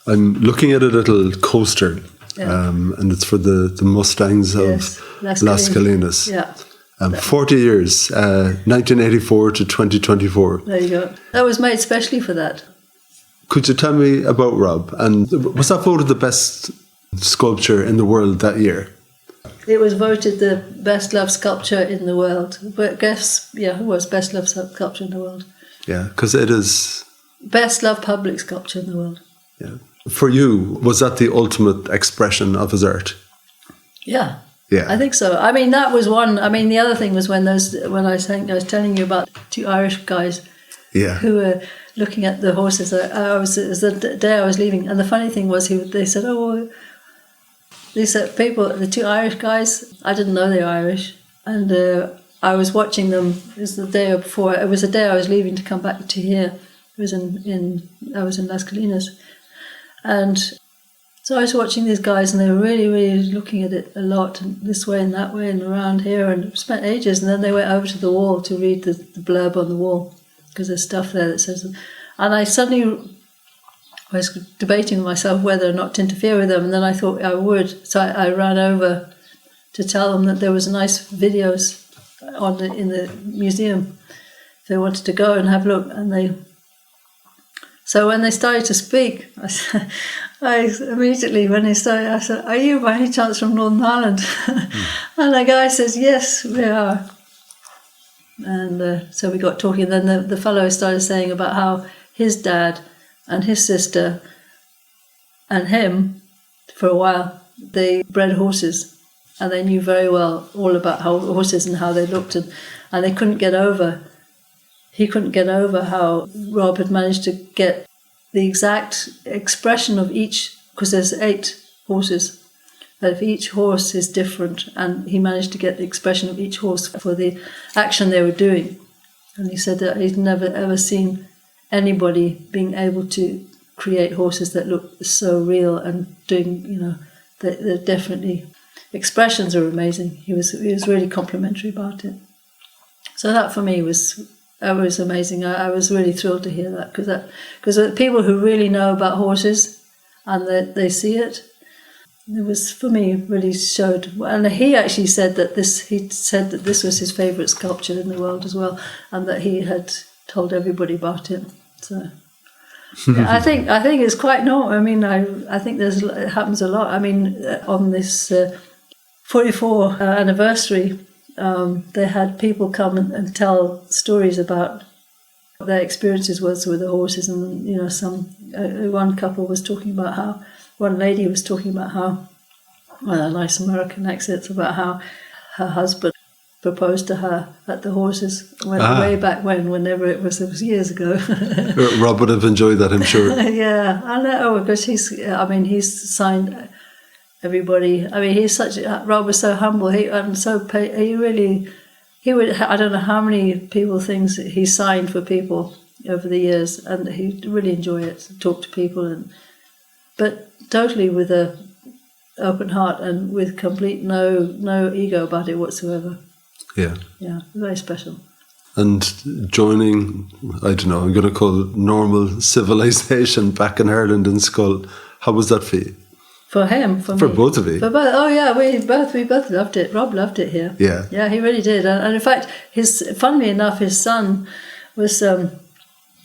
I'm looking at a little coaster, and it's for the Mustangs of Las Colinas. Yeah. 40 years, 1984 to 2024. There you go. That was made specially for that. Could you tell me about Rob? And was that voted the best sculpture in the world that year? It was voted the best loved sculpture in the world. But I guess, it was best loved sculpture in the world. Yeah, because it is best loved public sculpture in the world. Yeah. For you, was that the ultimate expression of his art? Yeah. Yeah. I think so. That was one. The other thing was when I was telling you about 2 Irish guys who were looking at the horses. It was the day I was leaving, and the funny thing was they said, these people, the 2 Irish guys, I didn't know they were Irish, and I was watching them. It was the day before. It was the day I was leaving to come back to here. It was I was in Las Colinas, and so I was watching these guys, and they were really, really looking at it a lot, and this way and that way and around here, and spent ages. And then they went over to the wall to read the blurb on the wall, because there's stuff there that says. And I suddenly was debating with myself whether or not to interfere with them, and then I thought I would. So I ran over to tell them that there was nice videos in the museum if they wanted to go and have a look. And so when they started to speak, I immediately, when they started, I said, "Are you by any chance from Northern Ireland?" And the guy says, "Yes, we are." And so we got talking, and then the fellow started saying about how his dad and his sister and him, for a while, they bred horses, and they knew very well all about how horses and how they looked, and they couldn't get over. He couldn't get over how Rob had managed to get the exact expression of each, because there's 8 horses, that if each horse is different, and he managed to get the expression of each horse for the action they were doing. And he said that he'd never ever seen anybody being able to create horses that look so real and doing, they're definitely, expressions are amazing. He was really complimentary about it. So that for me was amazing. I was really thrilled to hear that, because people who really know about horses and that they see it, it was, for me, really showed. And he actually said that this was his favourite sculpture in the world as well, and that he had told everybody about it. So yeah, I think it's quite normal. I mean, I think it happens a lot. I mean, on this 44 anniversary, they had people come and tell stories about what their experiences was with the horses, and one couple was talking about how, one lady was talking about how, a nice American accent, about how her husband proposed to her at the horses way back whenever it was years ago. Rob would have enjoyed that, I'm sure. Yeah, I know, because he's signed everybody. I mean, Rob was so humble. He would. I don't know how many things he signed for people over the years, and he'd really enjoy it, talk to people, but totally with a open heart and with complete no ego about it whatsoever. Yeah, very special. And joining, I don't know, I'm going to call it normal civilization back in Ireland in Skull. How was that for you? For him, for me. For both of you. For both. Oh yeah, we both loved it. Rob loved it here. Yeah, he really did. And in fact, funnily enough, his son was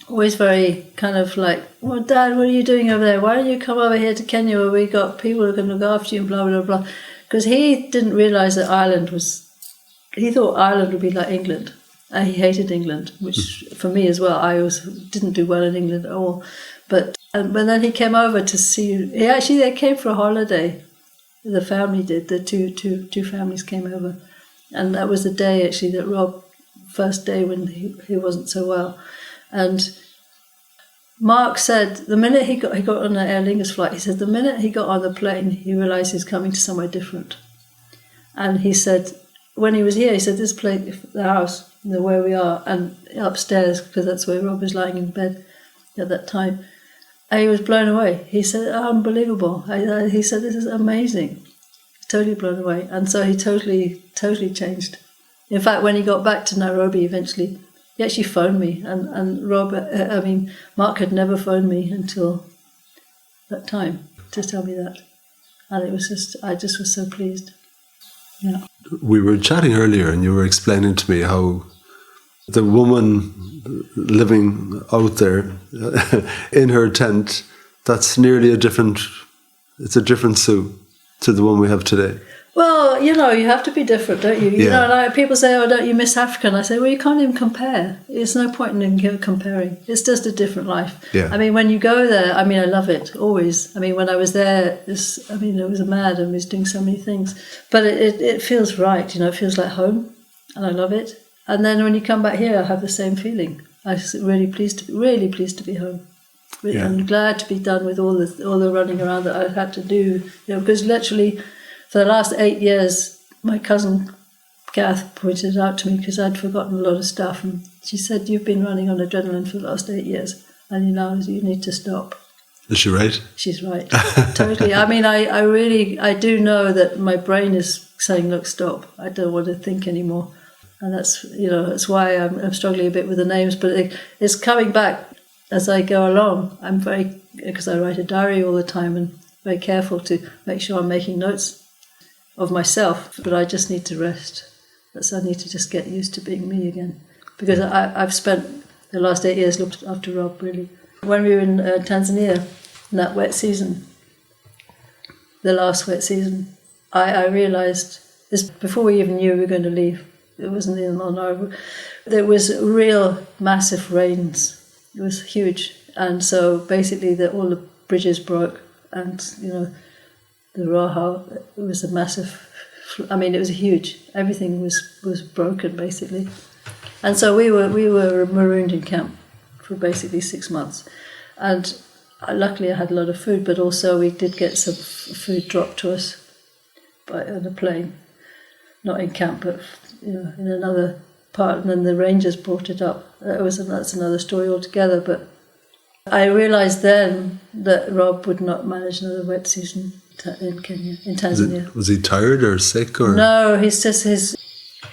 always very kind of like, "Well, Dad, what are you doing over there? Why don't you come over here to Kenya where we got people who can look after you and blah blah blah?" Because he didn't realise that he thought Ireland would be like England. And he hated England, which for me as well, I didn't do well in England at all. But then he came over to see. They came for a holiday. The family did. The two families came over, and that was the day actually that Rob, first day when he wasn't so well, and Mark said the minute he got on an Aer Lingus flight, he said the minute he got on the plane, he realised he was coming to somewhere different, and he said when he was here, he said this place, the house, where we are, and upstairs, because that's where Rob was lying in bed at that time. And he was blown away. He said, unbelievable. He said, this is amazing. Totally blown away. And so he totally changed. In fact, when he got back to Nairobi eventually, he actually phoned me. And Mark had never phoned me until that time to tell me that. And it was I just was so pleased. Yeah. We were chatting earlier and you were explaining to me how the woman living out there in her tent, that's nearly a different Sue to the one we have today. Well, you have to be different, don't you? You know, like people say, oh, don't you miss Africa? And I say, well, you can't even compare. There's no point in comparing. It's just a different life. Yeah. I mean, when you go there, I mean, I love it, always. I mean, when I was there, it was mad and was doing so many things. But it feels right, it feels like home, and I love it. And then when you come back here, I have the same feeling. I'm really pleased to be home. Yeah. I'm glad to be done with all the running around that I had to do. Because literally, for the last 8 years, my cousin Kath pointed it out to me because I'd forgotten a lot of stuff, and she said, "You've been running on adrenaline for the last 8 years, and you need to stop." Is she right? She's right, totally. I mean, I do know that my brain is saying, "Look, stop! I don't want to think anymore." And that's why I'm struggling a bit with the names, but it's coming back as I go along. I'm because I write a diary all the time and very careful to make sure I'm making notes of myself, but I just need to rest. I need to just get used to being me again, because I've spent the last 8 years looked after Rob, really. When we were in Tanzania, in that wet season, the last wet season, I realised, this before we even knew we were going to leave, it wasn't even on our... There was real massive rains. It was huge. And so basically all the bridges broke, and, the Roja, it was a massive, I mean, it was huge. Everything was broken, basically. And so we were marooned in camp for basically 6 months. And luckily I had a lot of food, but also we did get some food dropped to us on a plane. Not in camp, but in another part. And then the Rangers brought it up. That's another story altogether, but I realised then that Rob would not manage another wet season in Tanzania. Was he tired or sick? Or? No, he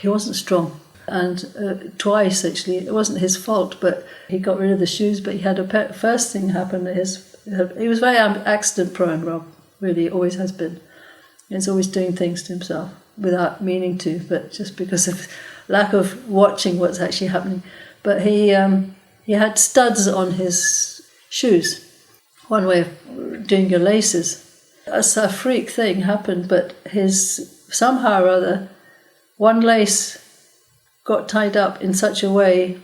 wasn't strong. And twice, actually, it wasn't his fault, but he got rid of the shoes, but he had first thing happen, he was very accident prone, Rob, really, always has been. He's always doing things to himself without meaning to, but just because of lack of watching what's actually happening. But he had studs on his shoes, one way of doing your laces. A freak thing happened, but somehow or other, one lace got tied up in such a way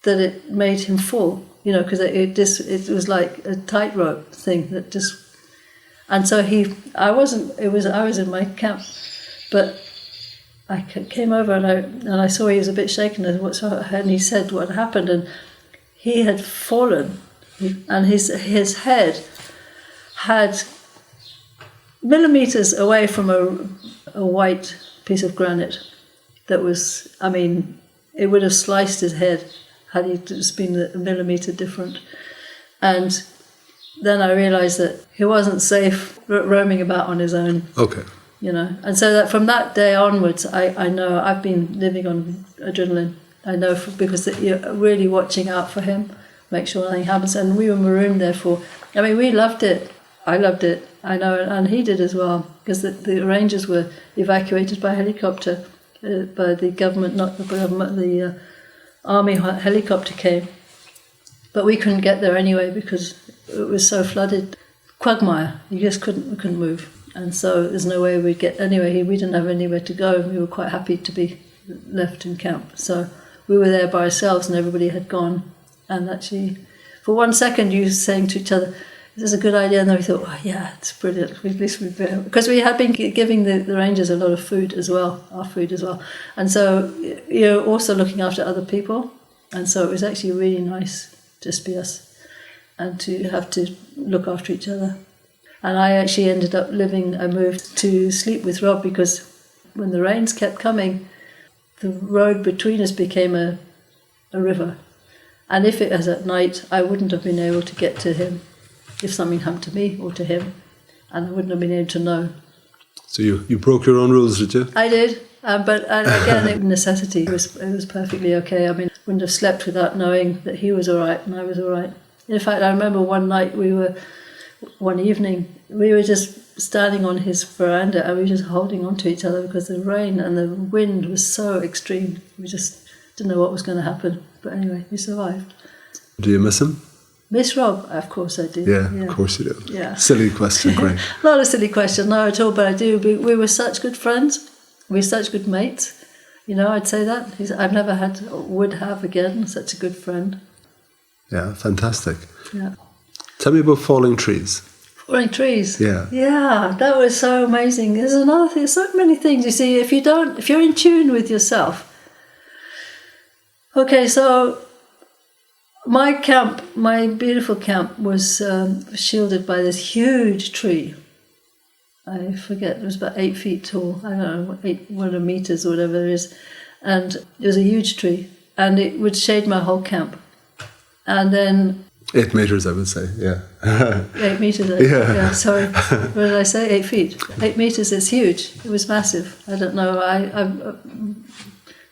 that it made him fall, because it was like a tightrope thing that just, and so I was in my camp, but I came over and I saw he was a bit shaken and he said what happened, and he had fallen, and his head had millimeters away from a white piece of granite that was, I mean, it would have sliced his head had he just been a millimeter different. And then I realised that he wasn't safe roaming about on his own. Okay. And so that from that day onwards, I know I've been living on adrenaline. I know because you're really watching out for him, make sure nothing happens. And we were marooned there we loved it. I loved it, I know, and he did as well, because the Rangers were evacuated by helicopter, by the government, not the government, the army helicopter came. But we couldn't get there anyway because it was so flooded. Quagmire, we couldn't move. And so there's no way we'd get anywhere. We didn't have anywhere to go, and we were quite happy to be left in camp. So we were there by ourselves, and everybody had gone. And actually, for 1 second, you were saying to each other, "Is this a good idea?" And then we thought, "Oh yeah, it's brilliant. At least we've been," because we had been giving the Rangers a lot of food as well, our food as well, and so you're also looking after other people, and so it was actually really nice to just be us, and to have to look after each other. And I actually ended up I moved to sleep with Rob, because when the rains kept coming, the road between us became a river. And if it was at night, I wouldn't have been able to get to him if something happened to me or to him, and I wouldn't have been able to know. So you broke your own rules, did you? I did, but again, it was necessity. It was perfectly okay. I mean, I wouldn't have slept without knowing that he was all right and I was all right. In fact, I remember one evening, we were just standing on his veranda and we were just holding on to each other because the rain and the wind was so extreme. We just didn't know what was going to happen. But anyway, we survived. Do you miss him? Miss Rob? Of course I do. Yeah, of course you do. Yeah. Silly question, great. Not a silly question, no at all, but I do. We were such good friends. We were such good mates. I'd say that. I've never would have again, such a good friend. Yeah, fantastic. Yeah. Tell me about falling trees. Falling trees? Yeah. Yeah, that was so amazing. There's another thing, so many things. You see, if you're in tune with yourself. Okay, so my beautiful camp was shielded by this huge tree. I forget, it was about 8 feet tall. I don't know, 100 meters or whatever it is. And it was a huge tree. And it would shade my whole camp. And then 8 meters, I would say, yeah. 8 meters, yeah. Sorry. What did I say? 8 feet. 8 meters is huge. It was massive. I don't know.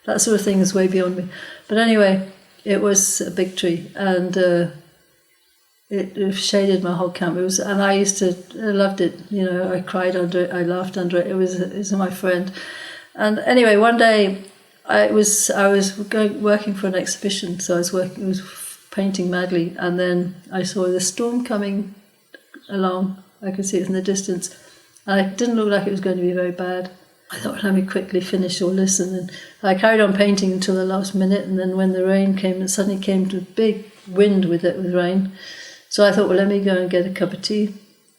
That sort of thing is way beyond me. But anyway, it was a big tree, and it shaded my whole camp. And I loved it. I cried under it. I laughed under it. It was my friend. And anyway, one day I was working for an exhibition, so I was painting madly, and then I saw the storm coming along. I could see it in the distance, and it didn't look like it was going to be very bad. I thought, let me quickly finish all this, and then I carried on painting until the last minute, and then when the rain came, it suddenly came to a big wind with rain. So I thought, well, let me go and get a cup of tea.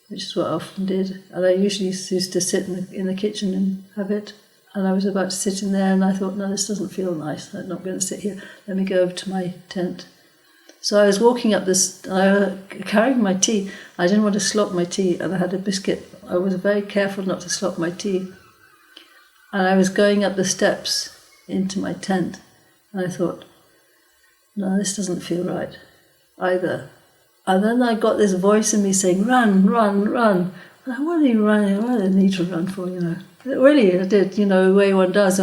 which is what I often did. And I usually used to sit in the kitchen and have it. And I was about to sit in there, and I thought, no, this doesn't feel nice. I'm not going to sit here. Let me go over to my tent. So I was walking up this, carrying my tea. I didn't want to slop my tea, and I had a biscuit. I was very careful not to slop my tea. And I was going up the steps into my tent, and I thought, no, this doesn't feel right either. And then I got this voice in me saying, run, run, run. And what are you running? What do I need to run for, Really, I did, the way one does.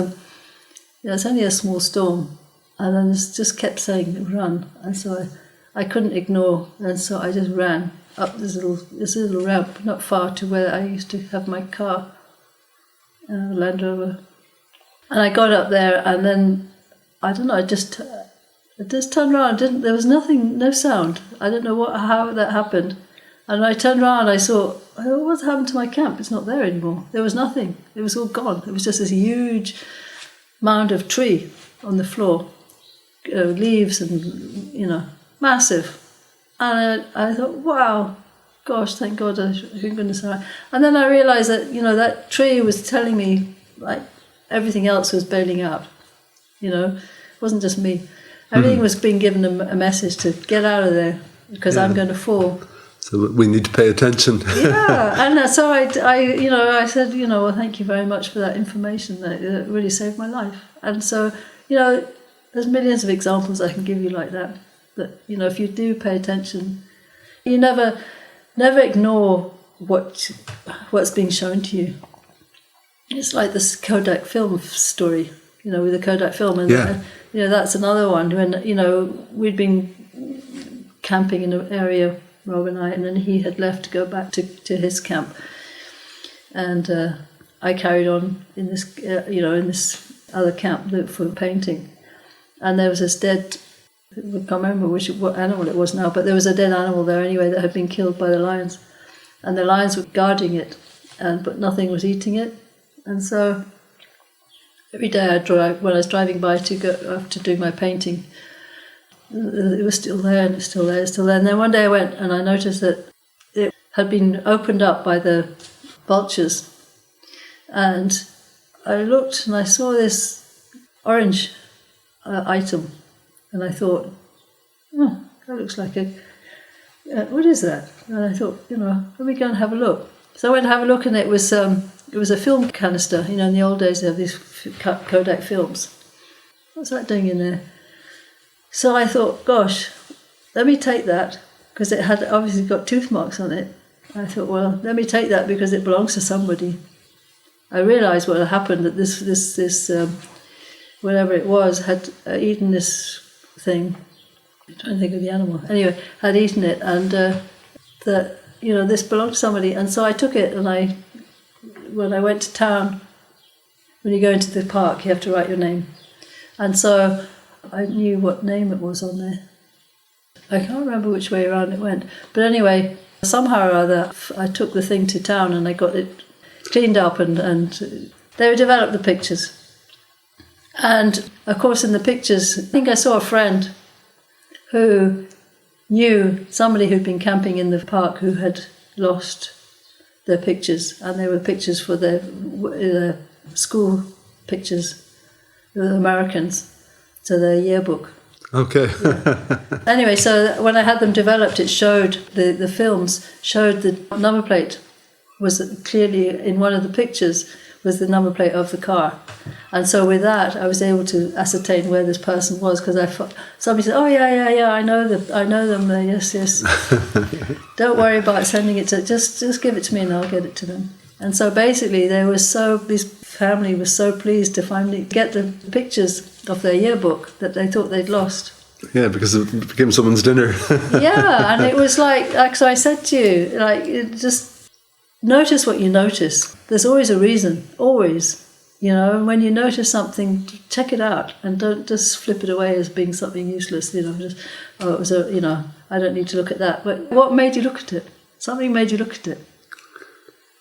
It's only a small storm. And then it just kept saying, run. And so I couldn't ignore. And so I just ran up this little ramp, not far to where I used to have my car, Land Rover. And I got up there, and then, I don't know, I just turned around. There was nothing, no sound. I don't know how that happened. And I turned around, I saw, what's happened to my camp? It's not there anymore. There was nothing. It was all gone. It was just this huge mound of tree on the floor, leaves and, massive. And I thought, wow, gosh, thank God, thank goodness. And then I realised that, that tree was telling me, like, everything else was bailing out. It wasn't just me. Everything was being given a message to get out of there because I'm going to fall. So we need to pay attention. Yeah, and so I said, well, thank you very much for that information. That really saved my life. And so, there's millions of examples I can give you like that. That if you do pay attention, you never ignore what's being shown to you. It's like this Kodak film story, with the Kodak film, and that's another one. When we'd been camping in an area, Rob and I, and then he had left to go back to his camp, and I carried on in this in this other camp for painting, and there was this dead, I can't remember what animal it was now, but there was a dead animal there anyway that had been killed by the lions, and the lions were guarding it, but nothing was eating it, and so every day when I was driving by to go after doing my painting, it was still there, and it's still there, it's still there. And then one day I went and I noticed that it had been opened up by the vultures. And I looked and I saw this orange item. And I thought, that looks like what is that? And I thought, let me go and have a look. So I went to have a look, and it was a film canister. In the old days they have these Kodak films. What's that doing in there? So I thought, gosh, let me take that, because it had obviously got tooth marks on it. I thought, well, let me take that because it belongs to somebody. I realised what had happened, that this whatever it was, had eaten this thing. I'm trying to think of the animal. Anyway, had eaten it, and that this belonged to somebody. And so I took it, and when I went to town, when you go into the park, you have to write your name. And so I knew what name it was on there. I can't remember which way around it went. But anyway, somehow or other, I took the thing to town and I got it cleaned up, and they developed the pictures. And, of course, in the pictures, I think I saw a friend who knew somebody who'd been camping in the park who had lost their pictures. And they were pictures for their school pictures, the Americans. So their yearbook. Okay. Anyway, so when I had them developed, it showed, the films showed the number plate was clearly, in one of the pictures, was the number plate of the car. And so with that, I was able to ascertain where this person was, because somebody said, oh, yeah, I know them, yes. Don't worry about sending it to, just give it to me and I'll get it to them. And so basically, this family was so pleased to finally get the pictures of their yearbook that they thought they'd lost. Yeah, because it became someone's dinner. Yeah, and it was like so I said to you, just notice what you notice. There's always a reason, always. And when you notice something, check it out and don't just flip it away as being something useless. I don't need to look at that. But what made you look at it? Something made you look at it.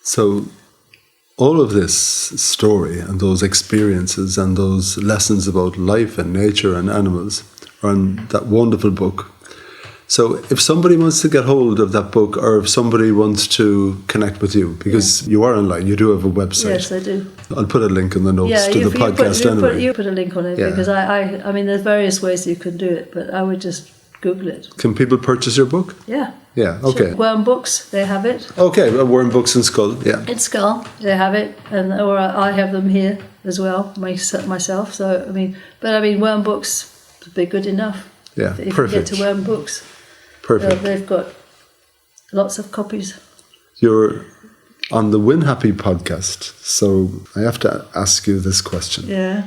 So all of this story and those experiences and those lessons about life and nature and animals are in that wonderful book, So if somebody wants to get hold of that book, or if somebody wants to connect with you, because you are online, you do have a website. Yes, I do. I'll put a link in the notes to the podcast anyway. You put a link on it, because I mean, there's various ways you can do it, but I would just Google it. Can people purchase your book? Yeah. Yeah, okay. Sure. Worm Books, they have it. Okay, Worm Books in Skull, yeah. In Skull, they have it, or I have them here as well, myself. So, I mean, Worm Books would be good enough. Yeah, if perfect. you get to Worm Books. Perfect. They've got lots of copies. You're on the Win Happy podcast, so I have to ask you this question. Yeah.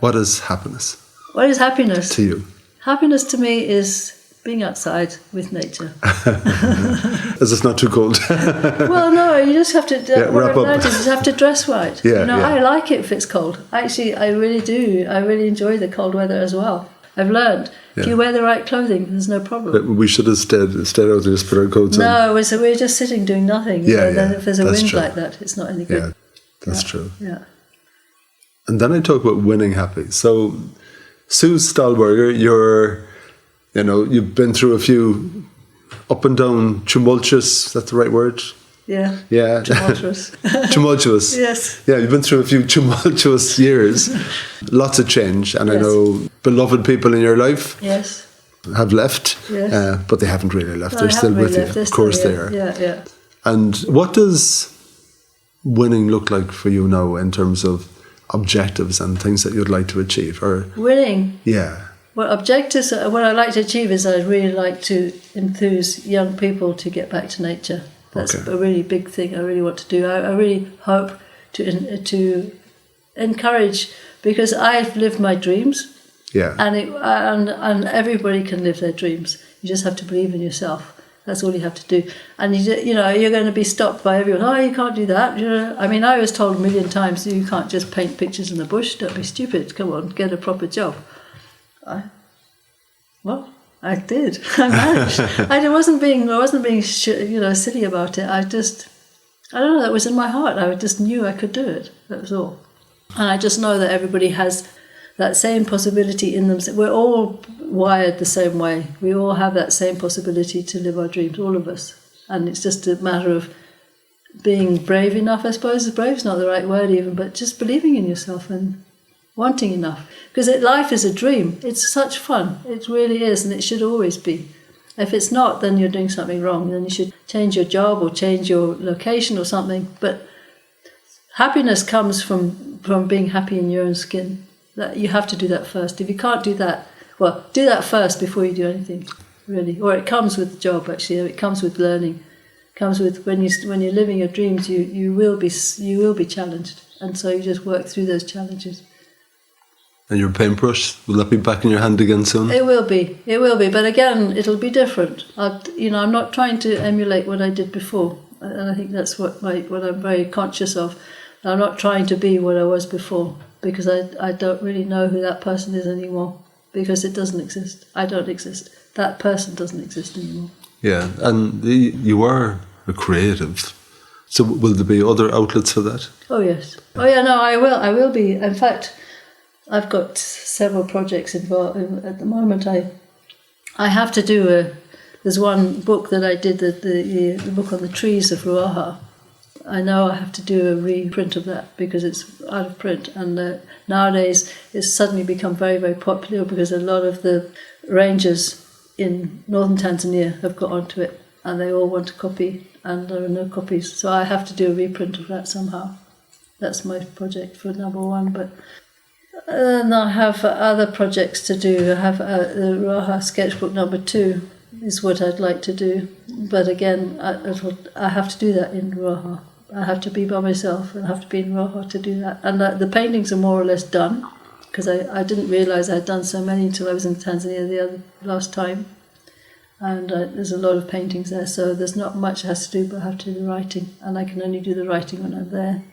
What is happiness? What is happiness? To you? Happiness to me is being outside with nature. Is this not too cold? Well, no, you just have to. Wrap up. You just have to dress right. Yeah, I like it if it's cold. Actually, I really do. I really enjoy the cold weather as well. I've learned if you wear the right clothing, there's no problem. We should have stayed out and just put our coats on. No, we're just sitting doing nothing. Then if there's a wind like that, it's not any good. Yeah, that's true. Yeah. And then I talk about winning happy. So, Sue Stolberger, you've been through a few up and down, tumultuous, is that the right word? Yeah. Yeah. Tumultuous. Tumultuous. Yes. Yeah, you've been through a few tumultuous years. Lots of change. And I know beloved people in your life have left. Yes. But they haven't really left. No, They're still with you. They're of course still they are. Yeah. And what does winning look like for you now in terms of objectives and things that you'd like to achieve? Or Winning? Yeah. Well, objectives, what I'd like to achieve is I'd really like to enthuse young people to get back to nature. That's a really big thing I really want to do. I really hope to encourage, because I've lived my dreams. Yeah. And everybody can live their dreams. You just have to believe in yourself. That's all you have to do. And you're going to be stopped by everyone. Oh, you can't do that. I mean, I was told a million times, you can't just paint pictures in the bush. Don't be stupid. Come on, get a proper job. I did. I managed. I wasn't being silly about it. I don't know. That was in my heart. I just knew I could do it. That was all. And I just know that everybody has that same possibility in them. We're all wired the same way. We all have that same possibility to live our dreams, all of us. And it's just a matter of being brave enough, I suppose. Brave is not the right word even, but just believing in yourself and wanting enough. Because life is a dream. It's such fun. It really is, and it should always be. If it's not, then you're doing something wrong. Then you should change your job or change your location or something. But happiness comes from being happy in your own skin. That you have to do that first. If you can't do that, well, do that first before you do anything, really. Or it comes with the job, actually. It comes with learning. It comes with when you're living your dreams, you will be challenged, and so you just work through those challenges. And your paintbrush, will that be back in your hand again soon? It will be. But again, it'll be different. I'm not trying to emulate what I did before, and I think that's what I'm very conscious of. I'm not trying to be what I was before, because I don't really know who that person is anymore, because it doesn't exist. I don't exist. That person doesn't exist anymore. Yeah, and you are a creative. So will there be other outlets for that? Oh yes. Oh yeah. No, I will. I will be. In fact, I've got several projects involved at the moment. I have to do there's one book that I did, the book on the trees of Ruaha. I know I have to do a reprint of that because it's out of print, and nowadays it's suddenly become very, very popular because a lot of the rangers in northern Tanzania have got onto it and they all want a copy, and there are no copies, so I have to do a reprint of that somehow. That's my project for number one. But and I have other projects to do. I have the Ruaha sketchbook number 2 is what I'd like to do. But again, I have to do that in Ruaha. I have to be by myself and I have to be in Ruaha to do that. And the paintings are more or less done, because I didn't realise I'd done so many until I was in Tanzania last time. And there's a lot of paintings there, so there's not much I have to do, but I have to do the writing. And I can only do the writing when I'm there.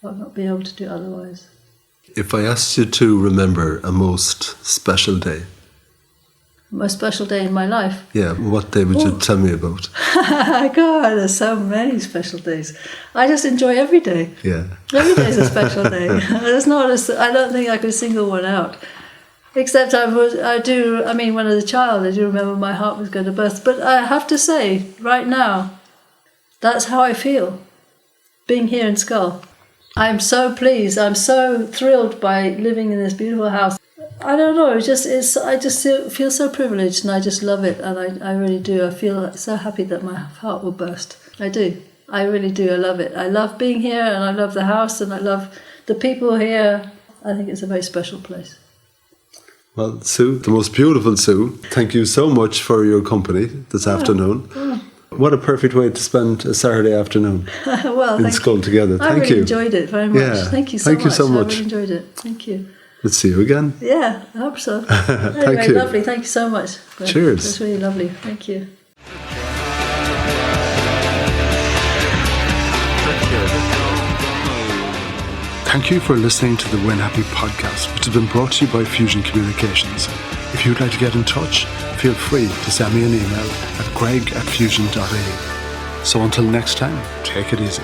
I'll not be able to do it otherwise. If I asked you to remember a most special day. Most special day in my life? Yeah, what day would you tell me about? God, there's so many special days. I just enjoy every day. Yeah. Every day is a special day. I don't think I could single one out. Except I mean, when I was a child, I do remember my heart was going to burst. But I have to say, right now, that's how I feel, being here in Skull. I'm so pleased. I'm so thrilled by living in this beautiful house. I don't know. I just feel so privileged, and I just love it. And I really do. I feel so happy that my heart will burst. I do. I really do. I love it. I love being here, and I love the house, and I love the people here. I think it's a very special place. Well, Sue, the most beautiful Sue, thank you so much for your company this afternoon. Oh. What a perfect way to spend a Saturday afternoon in Skull together. Thank you. I really enjoyed it very much. Yeah. Thank you so much. Thank you so much. I really enjoyed it. Thank you. Let's see you again. Yeah, I hope so. Anyway, Thank you. Lovely. Thank you so much. Cheers. That's really lovely. Thank you. Thank you for listening to the Win Happy podcast, which has been brought to you by Fusion Communications. If you'd like to get in touch, feel free to send me an email at greg@fusion.ie. So until next time, take it easy.